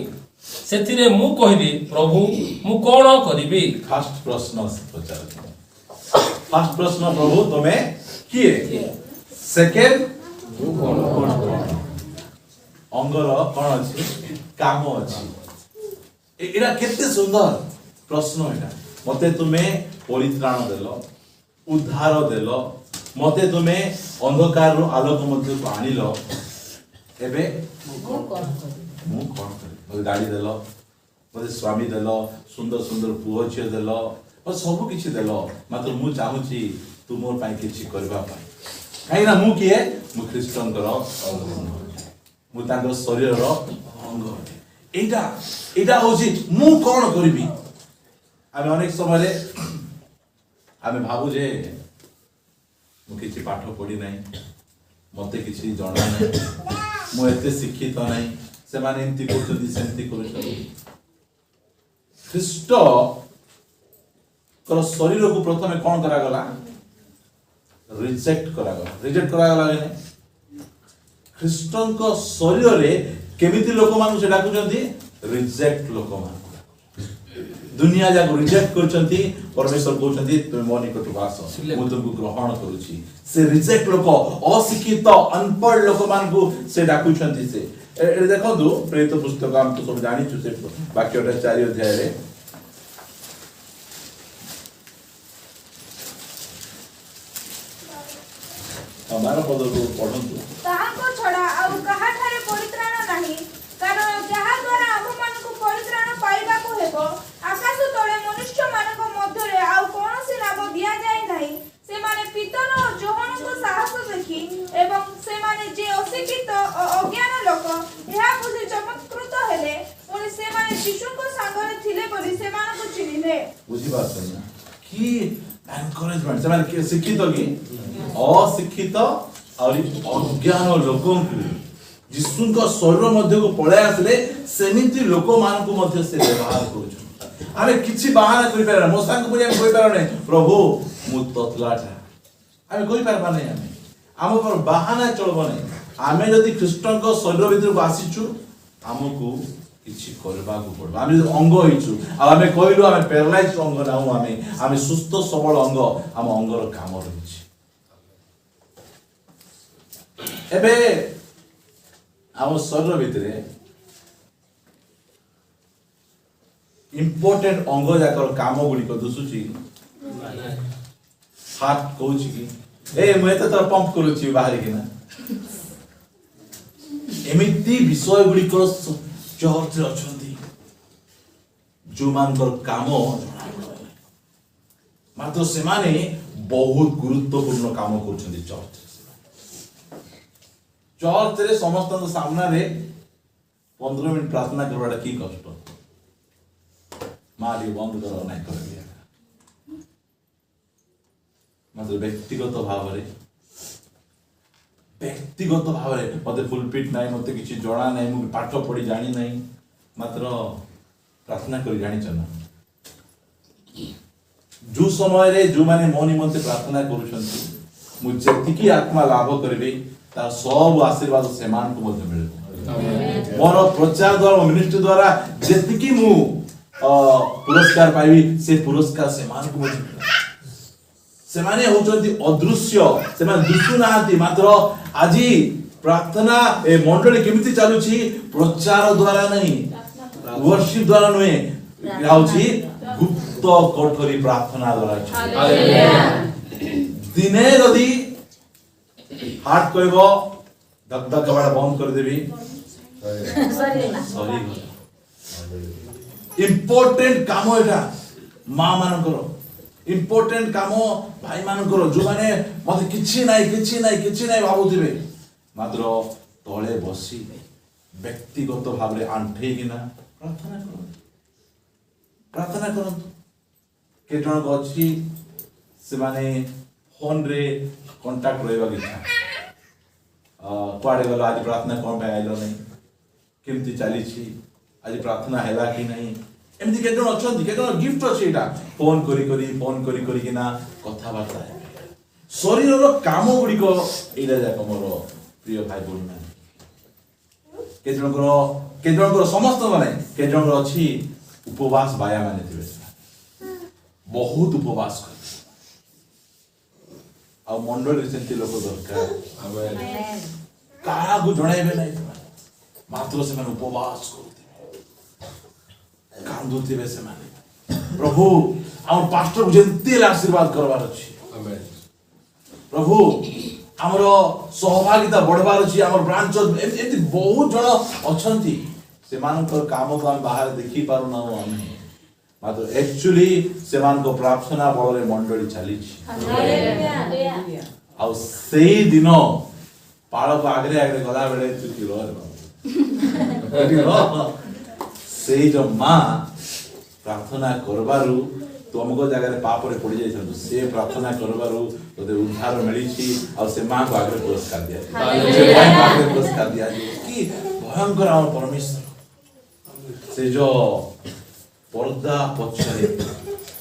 Speaker 3: ସେଥିରେ ମୁଁ କହିଲି, ପ୍ରଭୁ ମୁଁ କଣ କରିବି?
Speaker 1: ଫାଷ୍ଟ ପ୍ରଶ୍ନ ପଚାରୁଛି। ଫାଷ୍ଟ ପ୍ରଶ୍ନ, ପ୍ରଭୁ ତମେ କିଏ? ସେକେଣ୍ଡ ଅଙ୍ଗର କଣ ଅଛି, କାମ ଅଛି। ଏଇଟା କେତେ ସୁନ୍ଦର ପ୍ରଶ୍ନ। ଏଇଟା ମତେ ତୁମେ ପରିତ୍ରାଣ ଦେଲ, ଉଦ୍ଧାର ଦେଲ, ମତେ ତୁମେ ଅନ୍ଧକାରରୁ ଆଲୋକ ମଧ୍ୟକୁ ଆଣିଲ। ଏବେ ମୁଁ କଣ କରିବି? ମତେ ଗାଡ଼ି ଦେଲ, ମତେ ସ୍ୱାମୀ ଦେଲ, ସୁନ୍ଦର ସୁନ୍ଦର ପୁଅ ଝିଅ ଦେଲ, ସବୁ କିଛି ଦେଲ, ମାତ୍ର ମୁଁ ଚାହୁଁଛି ତୁମ ପାଇଁ କିଛି କରିବା ପାଇଁ। କାହିଁକିନା ମୁଁ କିଏ? ମୁଁ ଖ୍ରୀଷ୍ଟଙ୍କର ଅଙ୍ଗ, ମୁଁ ତାଙ୍କର ଶରୀରର ଅଙ୍ଗ। ଏଇଟା ହଉଛି ମୁଁ କଣ କରିବି। ଆମେ ଅନେକ ସମୟରେ ଆମେ ଭାବୁ ଯେ ମୁଁ କିଛି ପାଠ ପଢି ନାହିଁ, ମତେ କିଛି ଜଣା ନାହିଁ, ମୁଁ ଏତେ ଶିକ୍ଷିତ ନାହିଁ, ସେମାନେ ଏମିତି କରୁଛନ୍ତି ସେମିତି କରୁଛନ୍ତି। ଖ୍ରୀଷ୍ଟଙ୍କର ଶରୀରକୁ ପ୍ରଥମେ କଣ କରାଗଲା? ରିଜେକ୍ଟ କରାଗଲା। ଖ୍ରୀଷ୍ଟଙ୍କ ଶରୀରରେ କେମିତି ଲୋକମାନଙ୍କୁ ସେ ଡାକୁଛନ୍ତି? ରିଜେକ୍ଟ ଲୋକମାନଙ୍କୁ। ଦୁନିଆ ଯାକ ରିଜେକ୍ଟ କରୁଛନ୍ତି, ପରମେଶ୍ୱର କହୁଛନ୍ତି ତୁମେ ମୋ ନିକଟକୁ ଆସ, ମୁଁ ତୁମକୁ ଗ୍ରହଣ କରୁଛି। ସେ ରିଜେକ୍ଟ ଲୋକ, ଅଶିକ୍ଷିତ ଅନପଢ ଲୋକମାନଙ୍କୁ ସେ ଡାକୁଛନ୍ତି। ସେ ଦେଖନ୍ତୁ ପ୍ରେରିତ ପୁସ୍ତକ, ଆମେ ତ ସବୁ ଜାଣିଛୁ ସେ ବାକ୍ୟଟା 4 ଅଧ୍ୟାୟରେ। ବାର ପଦକୁ ପଢନ୍ତୁ।
Speaker 2: ତାହାଙ୍କ ଛଡା ଆଉ କାହାଠାରେ ପରିତ୍ରାଣ ନାହିଁ, କାରଣ ଯାହା
Speaker 1: बुझी पारछन ना कि एनकरेजमेंट से माने शिक्षित कि अशिक्षित और अज्ञान लोकों को जिसुंको शरीर मध्य को पळे आसले सेमिति लोक मान को मध्य से व्यवहार करूछन आमे किछि बहाना करि पारे मो सांग पुनी हम कोइ पारे नै प्रभु मु ततलाटा आमे कोइ पारे पाने आमे आम पर बहाना चलबो नै आमे जदि ख्रीष्टन को शरीर भीतर को आसीछु हमको किछि करबा को पड़बा आमे अंग होइछु आ आमे कहलु आमे पैरालाइज अंग नाउ आमे सुस्थ सबल अंग हम अंगर काम रहिछि एबे आम शरीर भितरे इम्पोर्टेंट अंग जाकर काम गुड़िक दुसुची हार्ट कहूँ कि ए मुझे तो पंप करुच्ची बाहर किना एमिति विषय गुड़िक चर्च अच्छी जो मानकर काम मात्र से माने बहुत गुरुत्वपूर्ण काम कर चर्च रे समस्त सामना रे 15 मिनट प्रार्थना करवाटा की कष्ट मारी बंद कर नहीं कर मात्र व्यक्तिगत भाव रे मते फुलपिट नहीं मते किछि जणा नहीं मु पाठ पढ़ी जानी नहीं मात्र प्रार्थना करी जानी चना जो समय रे जो माने मो निमंते प्रार्थना करूछंती मु जेतिकी आत्मा लाभ करबे ता सब आशीर्वाद सेमान को मध्य मिले मोर प्रचार द्वारा मिनिस्ट्री द्वारा जेतिकी मु पुरस्कार पाइबी से पुरस्कार सेमान को मध्य मिले सेमाने होचंती अदृश्य सेमान दिसु नाहंती मात्र आजी प्रार्थना ए मंडली केमिति चालुची प्रचार द्वारा नहीं वर्शिप द्वारा नहे याउची गुप्त कोठरी प्रार्थना द्वारा हालेलुया दिने यदि हार्ट कहबो धक धक कबाड़ बंद कर देबी सॉरी इंपोर्टेंट काम एटा मां मानकर इंपोर्टेंट काम भाई मानकर जो माने मते किछि नाही भाबुथिबे मात्र तळे बसी व्यक्तिगत भाव रे आंठे किना प्रार्थना करंतु के जण गछि से माने फोन रे कांटेक्ट रहबा किछा कुआडे गलो आज प्रार्थना कोन पे आइलो नहीं केमती चली छी आज प्रार्थना हैला कि नहीं एमती के जण अछंती के जण गिफ्ट अछि एटा फोन करी किना कथा बार्ता शरीर रो काम गुडी को एला जाक मोर प्रिय भाई बोलना के जण को समस्त माने के जण अछि उपवास बाया माने थिबे बहुत उपवास कर आ मंडली सेंती लोक दरकार काहा को जणाइबे नै मात्र से मन उपवास करते कांदुथिबे से माने प्रभु हम पास्टर को जेंती आशीर्वाद करबार अछि आमेन प्रभु हमरो सहभागिता बढ़बार अछि हमर ब्रांच एति बहुत जण अछंती से मानकर काम को हम बाहर देखि पारु ना हम मात्र एक्चुअली सेमान को प्रार्थना बଳରେ मंडली चली हालेलुया आ सेही दिन पाळक आगरे गला बेले तू की सेही जो मां प्रार्थना करबारु तुमको जगह रे पाप रे पड़ी जाइछन से प्रार्थना करबारु तोते उद्धार मिली छी आ से मां को आगरे पुरस्कार दिया हालेलुया आगरे पुरस्कार दिया की भयंकर हम परमेश्वर से जो पर्दा पछरे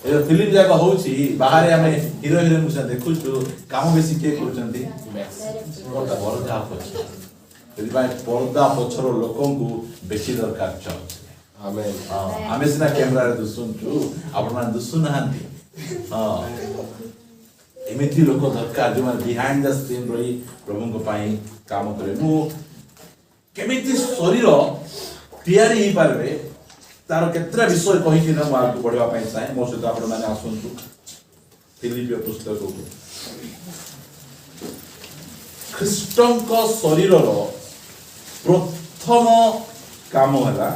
Speaker 1: ए फिल्म जागा होची बाहर हमें हीरो हीरोइन को देखु छु काम बेसी के करचंती पर्दा पछरे यदि भाई पर्दा पछरो लोकों को बेसी दरकार छ आमेन आमे सिना कैमरा रे दुसुन छु आपण मान दुसुन हांती हां एमिति लोक दरकार जो मान बिहाइंड द स्क्रीन रही प्रभु को पाई काम करे मु केमिति शरीर तैयारी ही पारबे तार केतरा विषय कहि कि ना आगु बढ़वा पाई चाहे मो सहित आपण माने आसंतु फिलिपियो पुस्तक को ख्रीष्टन को शरीर रो प्रथम काम हला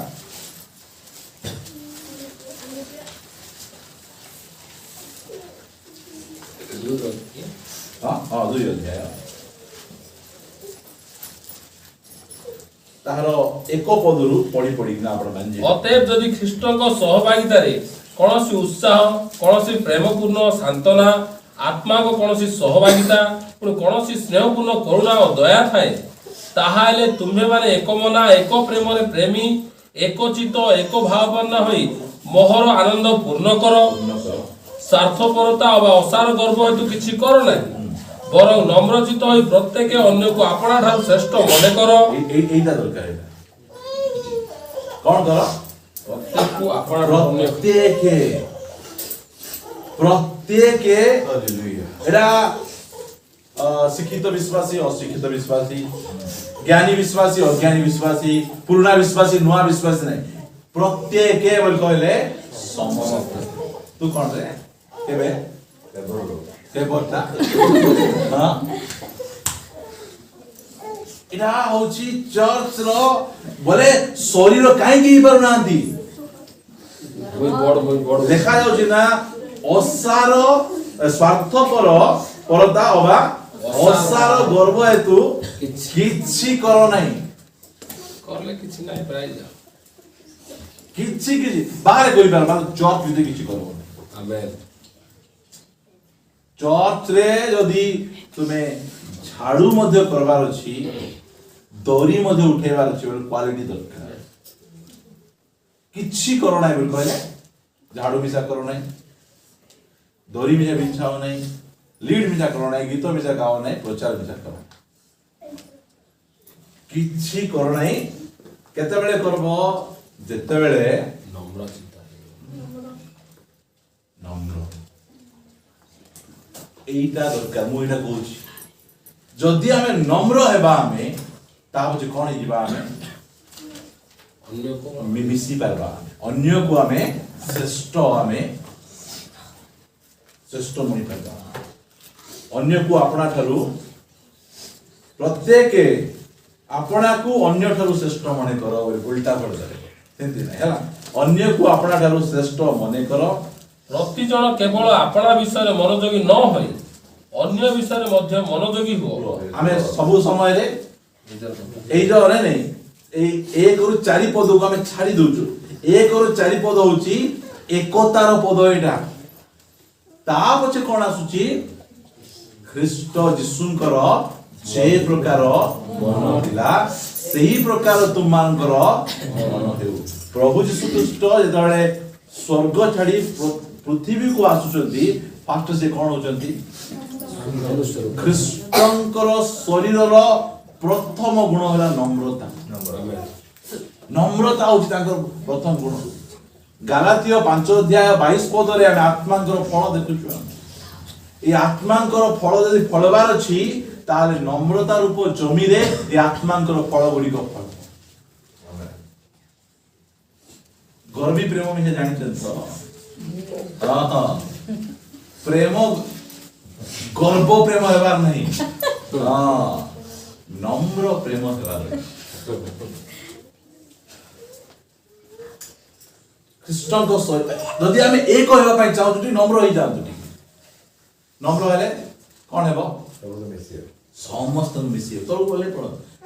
Speaker 1: हां दुई अध्याय तारो एको पदरु पड़ी ना आपण मानजे
Speaker 3: अतएव यदि ख्रीष्ट को सहभागिता रे कौन उत्साह कौन प्रेमपूर्ण सांत्वना आत्मा को कौन सहभागिता कौन स्नेहपूर्ण करुणा और दया थाए ताहाले तुम्हें माने एक मना एक प्रेम प्रेमी एक चित्त एक भावना होई मोहर आनंद पूर्ण कर स्वार्थपरता व असार गर्व हेतु किछि कर नहीं बरं नम्रचित होई प्रत्येक अन्य को अपना ठार श्रेष्ठ मने कर
Speaker 1: এইটা দরকার এটা কোন কর
Speaker 3: प्रत्येक को अपना
Speaker 1: প্রত্যেকে প্রত্যেকে এটা শিক্ষিত বিশ্বাসী অশিক্ষিত বিশ্বাসী জ্ঞানী বিশ্বাসী অজ্ঞানী বিশ্বাসী পুরনা বিশ্বাসী নয়া বিশ্বাসী নাই প্রত্যেকে বল কইলে সমস্ত তু কোন রে কেবে কেবটা হ্যাঁ এটা হচ্ছে চর্চ র বলে শরীর কাইকি হেই পারু নাহান্তি দেখা যাচ্ছে না অসার স্বার্থপর পরতা অবা অসার গর্ব হেতু কিচ্ছি কর নাই
Speaker 3: करले किछि नाही प्राइज
Speaker 1: কিচ্ছি কিছু বাহারে কই পার মানে চর্চ যদি কিছু করব
Speaker 3: आमेन
Speaker 1: চর্চ রে যদি তুমি ঝাড়ু মধ্যে করবার ଅଛି দড়ি মধ্যে উঠেবার ଅଛି বলে কোয়ালিটি দরকার কিচ্ছি কর নাই বলে কইলে ঝাড়ু মিশা কর নাই দড়ি মিশা বিছাও নাই লিড মিশা কর নাই গীত মিশা গাও নাই প্রচার মিশা কর কিচ্ছি কর নাই কেতেবেলে করব যেতেবেলে
Speaker 3: नम्र चित्त
Speaker 1: নম্র এইটা দরকার মু এটা কହୁଛି যদি ଆମେ নম্র ହେବା ଆମେ ତା ହଉଛି କଣ ହେଇଯିବା ଆମେ
Speaker 3: अन्य को
Speaker 1: ମିଶି ପାରିବା ଅନ୍ୟକୁ ଆମେ ଶ୍ରେଷ୍ଠ ମଣି ପାରିବା ଅନ୍ୟକୁ ଆପଣା ଠାରୁ ପ୍ରତ୍ୟେକ ଆପଣାକୁ ଅନ୍ୟ ଠାରୁ ଶ୍ରେଷ୍ଠ ମନେ କର ବୋଲି ଉଲ୍ଟା ପଡିଯାଏ ସେମିତି ନାହିଁ ହେଲା ଅନ୍ୟକୁ ଆପଣା ଠାରୁ ଶ୍ରେଷ୍ଠ ମନେ କର
Speaker 3: प्रति जन केवल अपना विषय मनोयोगी न होई अन्य विषय मध्य मनोयोगी हो
Speaker 1: ଆମେ ସବୁ ସମୟରେ ଏଇ ଯୋଉ ନାଇଁ ଏଇ 1 ରୁ 4 ପଦକୁ ଆମେ ଛାଡି ଦଉଛୁ 1 ରୁ 4 ପଦ ହଉଛି ଏକତାର ପଦ ଏଇଟା ତା ପଛେ କଣ ଆସୁଛି ଖ୍ରୀଷ୍ଟ ଯୀଶୁଙ୍କର ଯେ ପ୍ରକାର ମନ ଥିଲା ସେହି ପ୍ରକାର ତୁମମାନଙ୍କର ମନ ହେଉ ପ୍ରଭୁ ଯୀଶୁ ଖ୍ରୀଷ୍ଟ ଯେତେବେଳେ ସ୍ୱର୍ଗ ଛାଡି ପୃଥିବୀକୁ ଆସୁଛନ୍ତି ଫାଷ୍ଟ ସେ କଣ ହଉଛନ୍ତି ଖ୍ରୀଷ୍ଟଙ୍କର ଶରୀରର ପ୍ରଥମ ଗୁଣ ହେଲା ନମ୍ରତା ନମ୍ରତା ହଉଛି ତାଙ୍କର ପ୍ରଥମ ଗୁଣ ଗାଲାତୀୟ 5 ଅଧ୍ୟାୟ 22 ପଦରେ ଆମେ ଆତ୍ମାଙ୍କର ଫଳ ଦେଖୁଛୁ এই আত্মাଙ୍କର ଫଳ ଯଦି ଫଳବାର ଅଛି ତାହେଲେ ନମ୍ରତା ରୂପ ଜମିରେ ଏ ଆତ୍ମାଙ୍କର ଫଳ ଗୁଡ଼ିକ ଫଳ ଗର୍ବୀ ପ୍ରେମ ମିଶେ ଜାଣିଛନ୍ତି ତ ହଁ ପ୍ରେମ ଗର୍ବ ପ୍ରେମ ହେବାର ନାହିଁ ହଁ নম্র প্রেম ହେବାର ଖ୍ରୀଷ୍ଟଙ୍କ ସହିତ ଯଦି ଆମେ ଏକ ହେବା ପାଇଁ ଚାହୁଁଛୁ ଟିକେ নম্ର ହେଇଯାଆନ୍ତୁ ଟିକେ নম্র ହେଲେ କଣ ହେବ ସମସ୍ତଙ୍କୁ ମିଶିବେ ତଳକୁ ଗଲେ ପଡ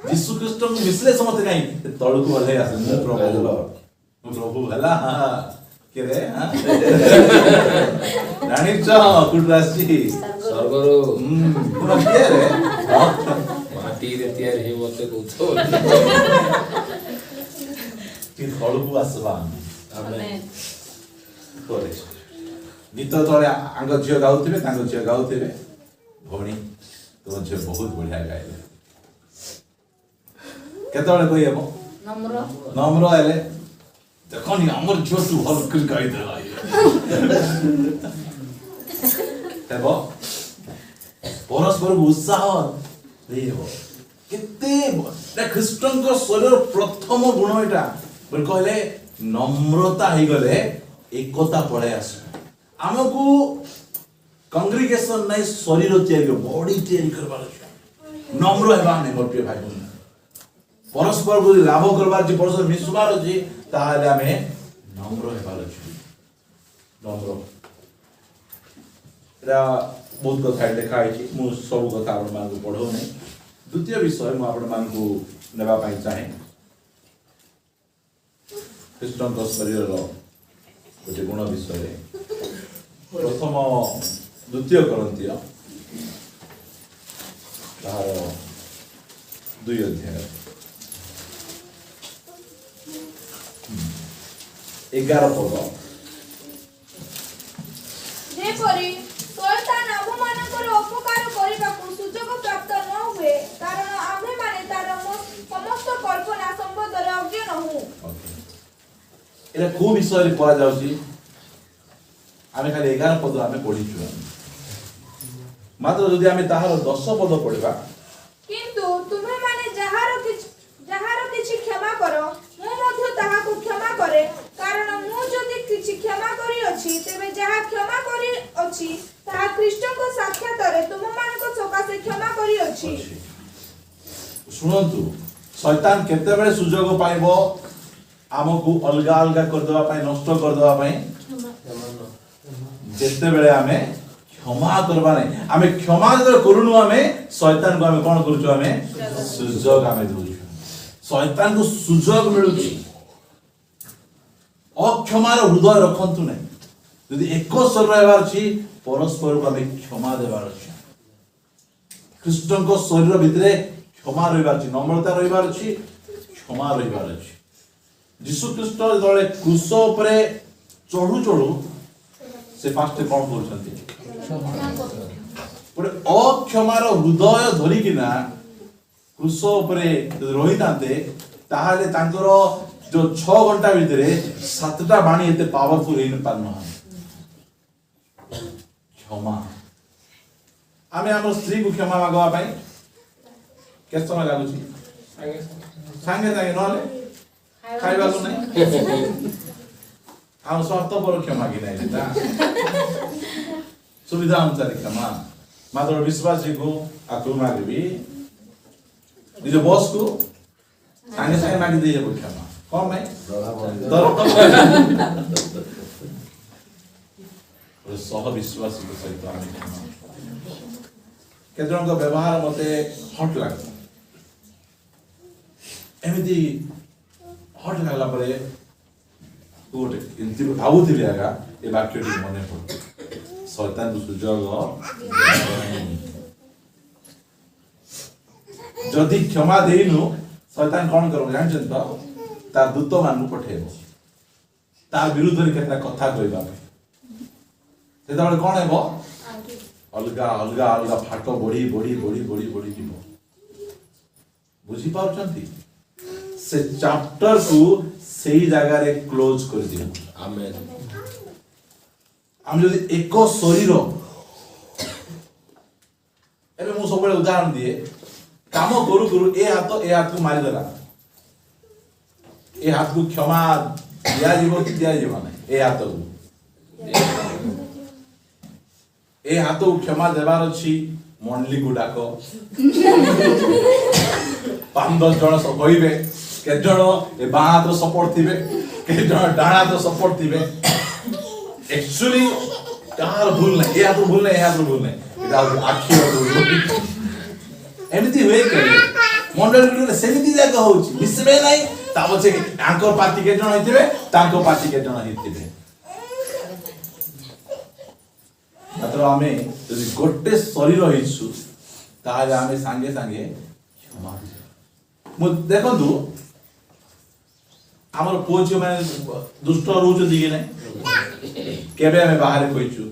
Speaker 1: ଯୀଶୁ ଖ୍ରୀଷ୍ଟଙ୍କୁ ମିଶିଲେ ସମସ୍ତେ କାହିଁ ତଳକୁ ଗଲେ ଆସେ ମୁଁ ପ୍ରଭୁ ହେଲା କେରେ ଜାଣିଛ କୋଉଠୁ ଆସିଛି
Speaker 3: स्वर्गरो
Speaker 1: ତୁମ କିଏ ରେ
Speaker 3: माटी रे तयार हे मते कहतो
Speaker 1: ଟିକେ ତଳକୁ ଆସିବା
Speaker 3: आमेन
Speaker 1: ପରେ ଗୀତ ତଳେ ଆଙ୍କ ଝିଅ ଗାଉଥିବେ ତାଙ୍କ ଝିଅ ଗାଉଥିବେ ଭଉଣୀ ତୋ ଝିଅ ବହୁତ ବଢିଆ ଗାଇଲେ କେତେବେଳେ କହିହେବ নম্ର ହେଲେ ଦେଖନି ଆମର ଝିଅ ତୁ ଭଲ କରି ଗାଇଦେଲା ହେବ ପରସ୍ପରକୁ ଉତ୍ସାହ ଦେଇହେବ କେତେ ଖ୍ରୀଷ୍ଟଙ୍କ ଶରୀର ପ୍ରଥମ ଗୁଣ ଏଇଟା ବୋଲି କହିଲେ নম্রতা ହେଇଗଲେ ଏକତା ପଳେଇ ଆସେ ଆମକୁ କଂଗ୍ରିଗେସନ ନାହିଁ ଶରୀର ତିଆରି ବଡି ତିଆରି କରିବାର ଅଛି নম্ର ହେବା ନାହିଁ ମୋର ପ୍ରିୟ ଭାଇ ଭଉଣୀ ପରସ୍ପରକୁ ଯଦି ଲାଭ କରିବାର ଅଛି ପରସ୍ପର ମିଶିବାର ଅଛି ତାହେଲେ ଆମେ নম্ର ହେବାର ଅଛି নম্ର ଏଟା ବହୁତ କଥା ଲେଖା ହେଇଛି ମୁଁ ସବୁ କଥା ଆପଣମାନଙ୍କୁ ପଢଉ ନାହିଁ ଦ୍ୱିତୀୟ ବିଷୟ ମୁଁ ଆପଣମାନଙ୍କୁ ନେବା ପାଇଁ ଚାହେଁ ଖ୍ରୀଷ୍ଟଙ୍କ ଶରୀରର गोटे गुण विषय प्रथम द्वितीय करंती तार 2 अध्याय 11 पद
Speaker 2: ଯେପରି ଶୟତାନ ଆମମାନଙ୍କର ଅପକାର କରିବାକୁ ସୁଯୋଗ ପ୍ରାପ୍ତ ନ ହୁଏ କାରଣ ଆମ୍ଭେମାନେ ତାର ସମସ୍ତ କଳ୍ପନା ସମ୍ବନ୍ଧରେ ଅଜ୍ଞ ନହୁଁ।
Speaker 1: এটা কোন বিষয়ে পড়া যাଉଛି আমি খালি 11 পদ আমি পড়িଛୁ মাত্র যদি আমি তাহার 10 পদ পড়িবা
Speaker 2: କିନ୍ତୁ ତୁମେମାନେ ଯାହାର କିଛି କ୍ଷମା କର ମୁଁ ମଧ୍ୟ ତାହାକୁ କ୍ଷମା କରେ କାରଣ ମୁଁ ଯଦି କିଛି କ୍ଷମା କରିଅଛି ତେବେ ଯାହା କ୍ଷମା କରିଅଛି ତାହା ଖ୍ରୀଷ୍ଟଙ୍କ ସାକ୍ଷାତରେ ତୁମମାନଙ୍କ ସକାଶେ କ୍ଷମା କରିଅଛି।
Speaker 1: ଶୁଣନ୍ତୁ ଶୈତାନ କେତେବେଳେ ସୁଯୋଗ ପାଇବ ଆମକୁ ଅଲଗା ଅଲଗା କରିଦେବା ପାଇଁ ନଷ୍ଟ କରିଦେବା ପାଇଁ ଯେତେବେଳେ ଆମେ କ୍ଷମା କରିବା ନାହିଁ ଆମେ କ୍ଷମା ଯେତେବେଳେ କରୁନୁ ଆମେ ଶୈତାନକୁ ଆମେ କଣ କରୁଛୁ ଆମେ ସୁଯୋଗ ଆମେ ଦଉଛୁ ଶୈତାନକୁ ସୁଯୋଗ ମିଳୁଛି ଅକ୍ଷମାର ହୃଦୟ ରଖନ୍ତୁ ନାହିଁ ଯଦି ଏକ ସ୍ୱର ରହିବାର ଅଛି ପରସ୍ପରକୁ ଆମେ କ୍ଷମା ଦେବାର ଅଛି ଖ୍ରୀଷ୍ଟଙ୍କ ଶରୀର ଭିତରେ କ୍ଷମା ରହିବାର ଅଛି ନମ୍ରତା ରହିବାର ଅଛି କ୍ଷମା ରହିବାର ଅଛି ଯୀଶୁ ଖ୍ରୀଷ୍ଟ ଯେତେବେଳେ କ୍ରୁଶ ଉପରେ ଚଢୁ ଚଢୁ ସେ ଫାଷ୍ଟ କଣ କରୁଛନ୍ତି ଗୋଟେ ଅକ୍ଷମାର ହୃଦୟ ଧରିକିନା କ୍ରୁଶ ଉପରେ ରହିଥାନ୍ତେ ତାହେଲେ ତାଙ୍କର ଯୋଉ 6 ଘଣ୍ଟା ଭିତରେ 7ଟା ବାଣୀ ଏତେ ପାୱାରଫୁଲ ହେଇ ପାରୁନାହାନ୍ତି କ୍ଷମା ଆମେ ଆମର ସ୍ତ୍ରୀକୁ କ୍ଷମା ମାଗବା ପାଇଁ କେତେ ସମୟ ଲାଗୁଛି ସାଙ୍ଗେ ସାଙ୍ଗେ ନହେଲେ ଖାଇବାକୁ ନାହିଁ ଆମ ସ୍ୱାର୍ଥପର କ୍ଷମା କି ନାହିଁ ସେଟା ସୁବିଧା ଅନୁସାରେ କ୍ଷମା ମାତ୍ର ବିଶ୍ୱାସୀକୁ ଆକୁ ମାଗିବି ନିଜ ବସ୍କୁ ସାଙ୍ଗେ ସାଙ୍ଗେ ମାଗି ଦେଇযাব କ୍ଷମା କଣ ପାଇଁ ସହ ବିଶ୍ୱାସୀଙ୍କ ସହିତ ଆମେ କ୍ଷମା କେତେ ଜଣଙ୍କ ବ୍ୟବହାର ମତେ ହଟ୍ ଲାଗେ ଏମିତି ହଟ୍ ଲାଗିଲା ପରେ ଗୋଟେ ଏମିତି ଭାବୁଥିଲି ଆଗା ଏ ବାକ୍ୟଟି ମନେ ପଡୁ ଶୈତାନକୁ ସୁଯୋଗ ଯଦି କ୍ଷମା ଦେଇନୁ ଶୈତାନ କଣ କରିବ ଜାଣିଛନ୍ତି ତ ତା ଦୂତ ମାନଙ୍କୁ ପଠେଇବ ତା ବିରୁଦ୍ଧରେ କେତେଟା କଥା କହିବା ପାଇଁ ସେତେବେଳେ କଣ ହେବ ଅଲଗା ଅଲଗା ଅଲଗା ଫାଟ ବଢି ବଢି ବଢି ବଢି ବଢି ଯିବ ବୁଝିପାରୁଛନ୍ତି ସେ ଚାପ୍ଟର କୁ ସେଇ ଜାଗାରେ କ୍ଲୋଜ କରିଦିଅ
Speaker 3: ଆମେନ୍।
Speaker 1: ଆମେ ଯଦି ଏକ ଶରୀର ଏବେ ମୁଁ ସବୁବେଳେ ଉଦାହରଣ ଦିଏ କାମ କରୁ କରୁ ଏ ହାତକୁ ମାରିଦେଲା ଏ ହାତକୁ କ୍ଷମା ଦିଆଯିବ କି ଦିଆଯିବ ନାହିଁ ଏ ହାତକୁ କ୍ଷମା ଦେବାର ଅଛି ମଣ୍ଡଳୀକୁ ଡାକ 5-10 ଜଣ କହିବେ କେତେ ଜଣ ଏ ବାଁ ହାତର ସପୋର୍ଟ ଥିବେ କେତେ ଜଣ ଡାହାଣ ହାତର ସପୋର୍ଟ ଥିବେ एक्चुअली କାହାର ଭୁଲ ନାହିଁ ଏ ହାତର ଭୁଲ ନାହିଁ ଏ ହାତର ଭୁଲ ନାହିଁ ଏଟା ହଉଛି ଆଖିର ଭୁଲ ଏମିତି ହୁଏ କେବେ ମଣ୍ଡଳୀ ସେମିତି ଯାକ ହଉଛି ମିଶିବେ ନାହିଁ ତା ପଛେ ଆଙ୍କର ପାର୍ଟି କେତେ ଜଣ ହେଇଥିବେ ତାଙ୍କ ପାର୍ଟି କେତେ ଜଣ ହେଇଥିବେ ମାତ୍ର ଆମେ ଯଦି ଗୋଟେ ଶରୀର ହେଇଛୁ ତାହେଲେ ଆମେ ସାଙ୍ଗେ ସାଙ୍ଗେ କ୍ଷମା ମୁଁ ଦେଖନ୍ତୁ ଆମର ପୁଅ ଝିଅ ମାନେ ଦୁଷ୍ଟ ରହୁଛନ୍ତି କି ନାହିଁ କେବେ ଆମେ ବାହାରେ କହିଛୁ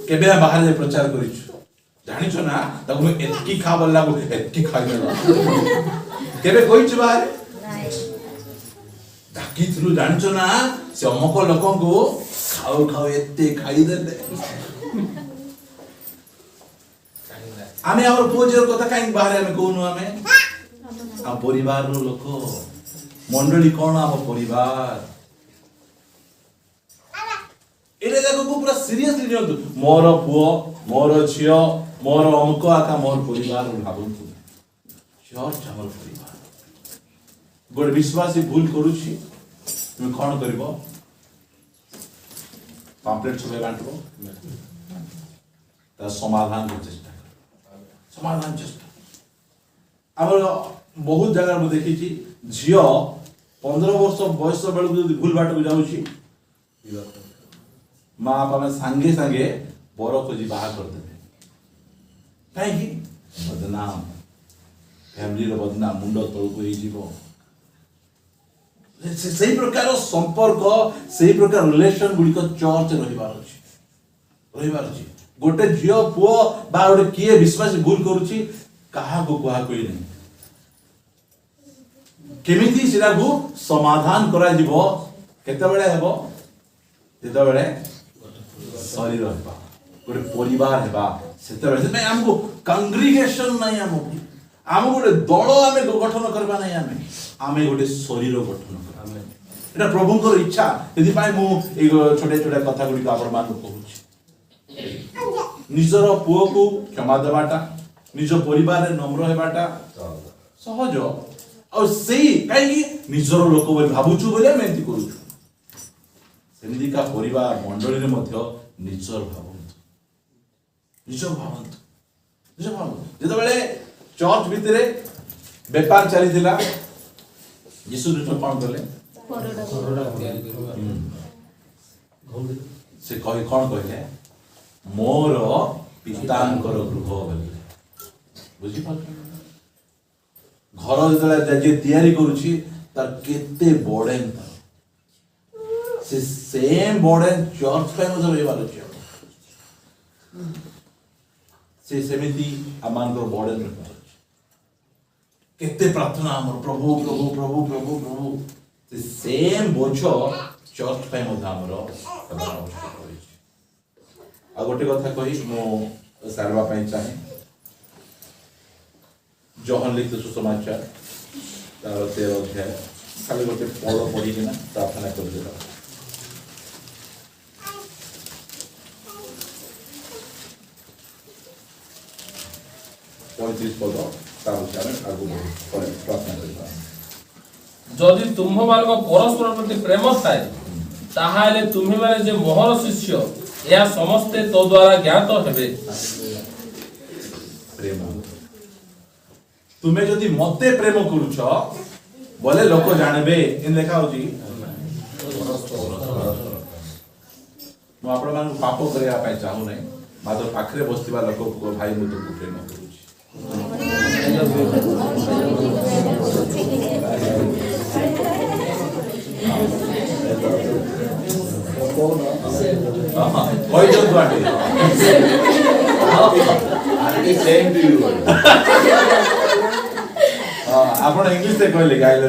Speaker 1: କେବେ ଆମେ ବାହାରେ ପ୍ରଚାର କରିଛୁ ଜାଣିଛୁ ନା ତାକୁ ମୁଁ ଏତିକି ଖା ବୋଲିଲା ଏତିକି ଖାଇଦେଲା କେବେ କହିଛୁ ବାହାରେ ଡାକିଥିଲୁ ଜାଣିଛୁ ନା ସେ ଅମକ ଲୋକଙ୍କୁ ଖାଉ ଖାଉ ଏତେ ଖାଇଦେଲେ ଆମେ ଆମର ପୁଅ ଝିଅର କଥା କାହିଁକି ବାହାରେ ଆମେ କହୁନୁ ଆମେ ଆମ ପରିବାରର ଲୋକ ମଣ୍ଡଳୀ କଣ ଆମ ପରିବାର ଏଇଟା ଯାକକୁ ପୁରା ସିରିୟସଲି ନିଅନ୍ତୁ ମୋର ପୁଅ ମୋର ଝିଅ ମୋର ଅମୁକ ଆକା ମୋର ପରିବାର ଭାବନ୍ତୁ ଚର୍ଚ୍ଚ ଆମର ପରିବାର ଗୋଟେ ବିଶ୍ୱାସୀ ଭୁଲ କରୁଛି ତୁମେ କଣ କରିବ ପାମ୍ପଲେଟ୍ ସବୁ ବାଣ୍ଟିବ ତାର ସମାଧାନ ଚେଷ୍ଟା ସମାଧାନ ଚେଷ୍ଟା ଆମର ବହୁତ ଜାଗାରେ ମୁଁ ଦେଖିଛି ଝିଅ 15 वर्ष बयस बेलू जो भूल बाट को जाऊँगी माँ बापा में सांगे सांगे बर खोजी बाहा करदे कहीं बदनाम फैमिली रो बदनाम मुंड तलक हो से प्रकार संपर्क से प्रकार रिलेशन गुड़िक चर्च रहिबार अछि गोटे झियो पुओ बा गोटे किए विश्वास भूल करूची कहा को कुहा कोई नहीं केमिति सिरा को समाधान करा जीवो केते बेले हेबो तेते बेले शरीर हेबा गोटे परिवार हेबा सेते बेले में हमको कांग्रीगेशन नहीं हम गोटे दल आमे गठन करबा नहीं आमे गोटे शरीर गठन करबा एटा प्रभुଙ୍କର इच्छा यदि पाए मु ए छोटे छोटे कथा गुडी आपण मान कहूची निजर पुओ को क्षमा देबाटा निज परिवार रे नम्र हेबाटा सहज और सेही काई निजर लोक बोली भाबुछु बोले मैं एंती करूछु सेमदी का परिवार मंडली रे मध्य निजर भावंत जते बेले चर्च भितरे व्यापार चली थिला यीशु कृष्ण कोन करले से कहि कोन कहले मोर पितांकर गृह बोले बुझी पाल घर जतले जे तयारी करूची तार केते बर्डन से सेम बर्डन चर्च पे मजे रहबार अछि से सेमिति अमान को बर्डन रहबार अछि केते प्रार्थना हमर प्रभु प्रभु प्रभु प्रभु प्रभु से सेम बोझ चर्च पे मजे हमर रहबार अछि आ गोटे कथा कहि मो सारवा पई चाहे जोहन लिखित सुसमाचार तार 13 अध्याय खाली गोटे पद पढ़ी ना प्रार्थना कर देला 35 पद तार विषय आगु बढ़े प्रार्थना करबा
Speaker 3: जदि तुम्ह मानक परस्पर प्रति प्रेम थाए ताहाले तुम्ही माने जे मोहर शिष्य या समस्ते तो द्वारा ज्ञात हेबे
Speaker 1: प्रेम तुम्हें जदि मते प्रेम करूछ बोले लोक जानबे इन लेखा होजी मु आपण मान पाप करिया पाई चाहू नै मात्र पाखरे बसतिबा लोक को भाई मु तुमको प्रेम करूछी कोई जो दुआटी I same to you. आपण इंग्लिश से कहले गाइले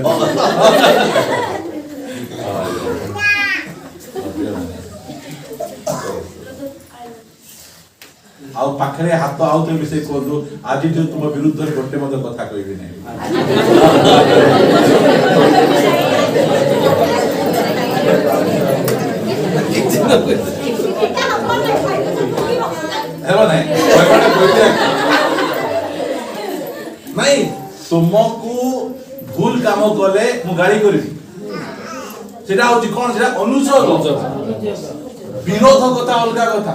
Speaker 1: आउ पाखरे हाथ आउ ते विषय को दो आज जो तुम विरुद्ध रे गोटे मते कथा कहबी नै हेलो नहीं तुमको भूल काम कले मु गाड़ी करी सेटा होची कोन सेटा अनुसोध विरोध कथा अलगा कथा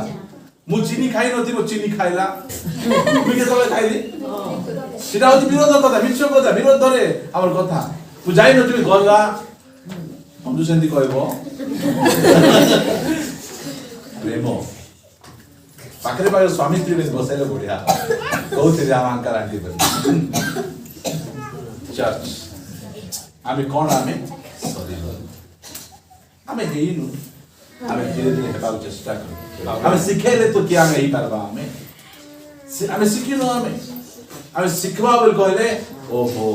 Speaker 1: मु चीनी खाई नथि मु चीनी खाइला मु के तले खाइली सेटा होची विरोध कथा मिछ कथा विरोध रे हमर कथा तू जाई नथि गल्ला हम सेंती कहबो प्रेम पाखरे पाखरे स्वामी स्त्री में बसाइले बढ़िया कहते रे हम अंकल आंटी पर चर्च आमे कोन आमे सॉरी आमे हेइनु आमे धीरे धीरे हेबा चेष्टा करू आमे सिखेले तो कि आमे हेइ परबा आमे सिखिनो आमे सिखबा बोल कहले ओहो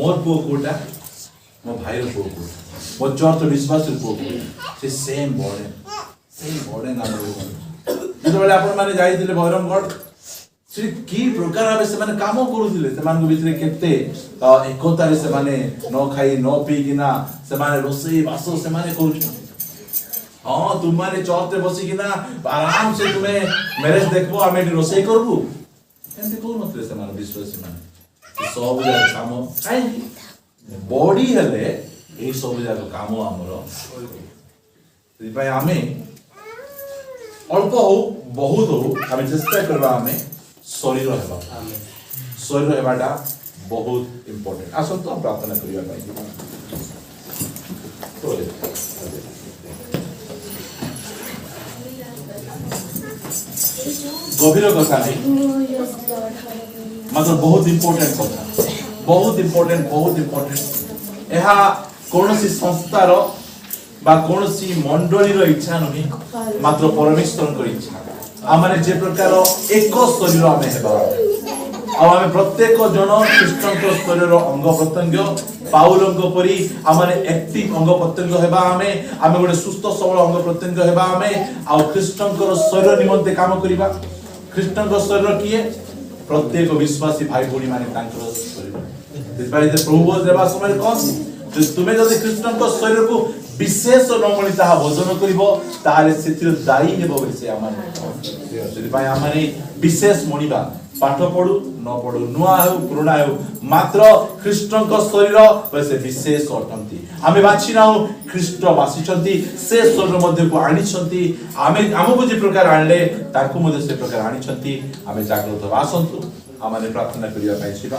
Speaker 1: मोर पो कोटा मो भाई रो पो कोटा मो चर्च विश्वास रो पो से सेम बर्डन हमर जेतबेले आपण माने जाईतिले भैरमगढ़ से की प्रकार आबे से माने काम करूतिले से मान भितरे केते एकता रे से माने न खाई न पी किना से माने रोसई बासो से माने करू हां तुम माने चौथे बसी किना आराम से तुम्हें मैरिज देखबो आमे रोसई करबू एंते को नथले से माने विश्वासी माने सब जा काम काई बॉडी हेले ए सब जा काम हमरो सेपाई आमे अल्प हो बहुत हो आमे चेष्टा करबा आमे शरीर हेबा शरीर हेबाटा बहुत इंपोर्टेंट आसन तो प्रार्थना करिया पाई गभीर कथा नहीं मात्र बहुत इंपोर्टेंट कथा बहुत इंपोर्टेंट यह कौन सी संस्थार बा कौन सी मंडलीर इच्छा नुहे मात्र परमेश्वर इच्छा आम जे प्रकार एक शरीर आम हेबा आम प्रत्येक जन ख्रीष्ट शरीर अंग प्रत्यंग पाउल परी आम एक्टिव अंग प्रत्यंग हेबा आम गोटे सुस्थ सबल अंग प्रत्यंग हेबा आम ख्रीष्ट शरीर निमंते काम करबा ख्रीष्ट शरीर किए प्रत्येक विश्वासी भाई भौणी माने शरीर प्रभु बोल देवा समय कह तुम्हें जब ख्रीष्ट शरीर को विशेष नमणी ताहा भोजन करिवो ताहाले सेतिर दायी हेबो बोली से आमाने विशेष मणिबा पाठ पढ़ू न पढ़ू नुआ हो पुराना हो मात्र ख्रीष्ट शरीर से विशेष अटंती आमे बाछि ना ख्रीष्ट बासिचंती से शरीर मध्य को आनिचंती आमे हमको जे प्रकार आनले ताको मध्य से प्रकार आनिचंती आमे जागृत आसंतु आमाने प्रार्थना करिया पाइछिबा।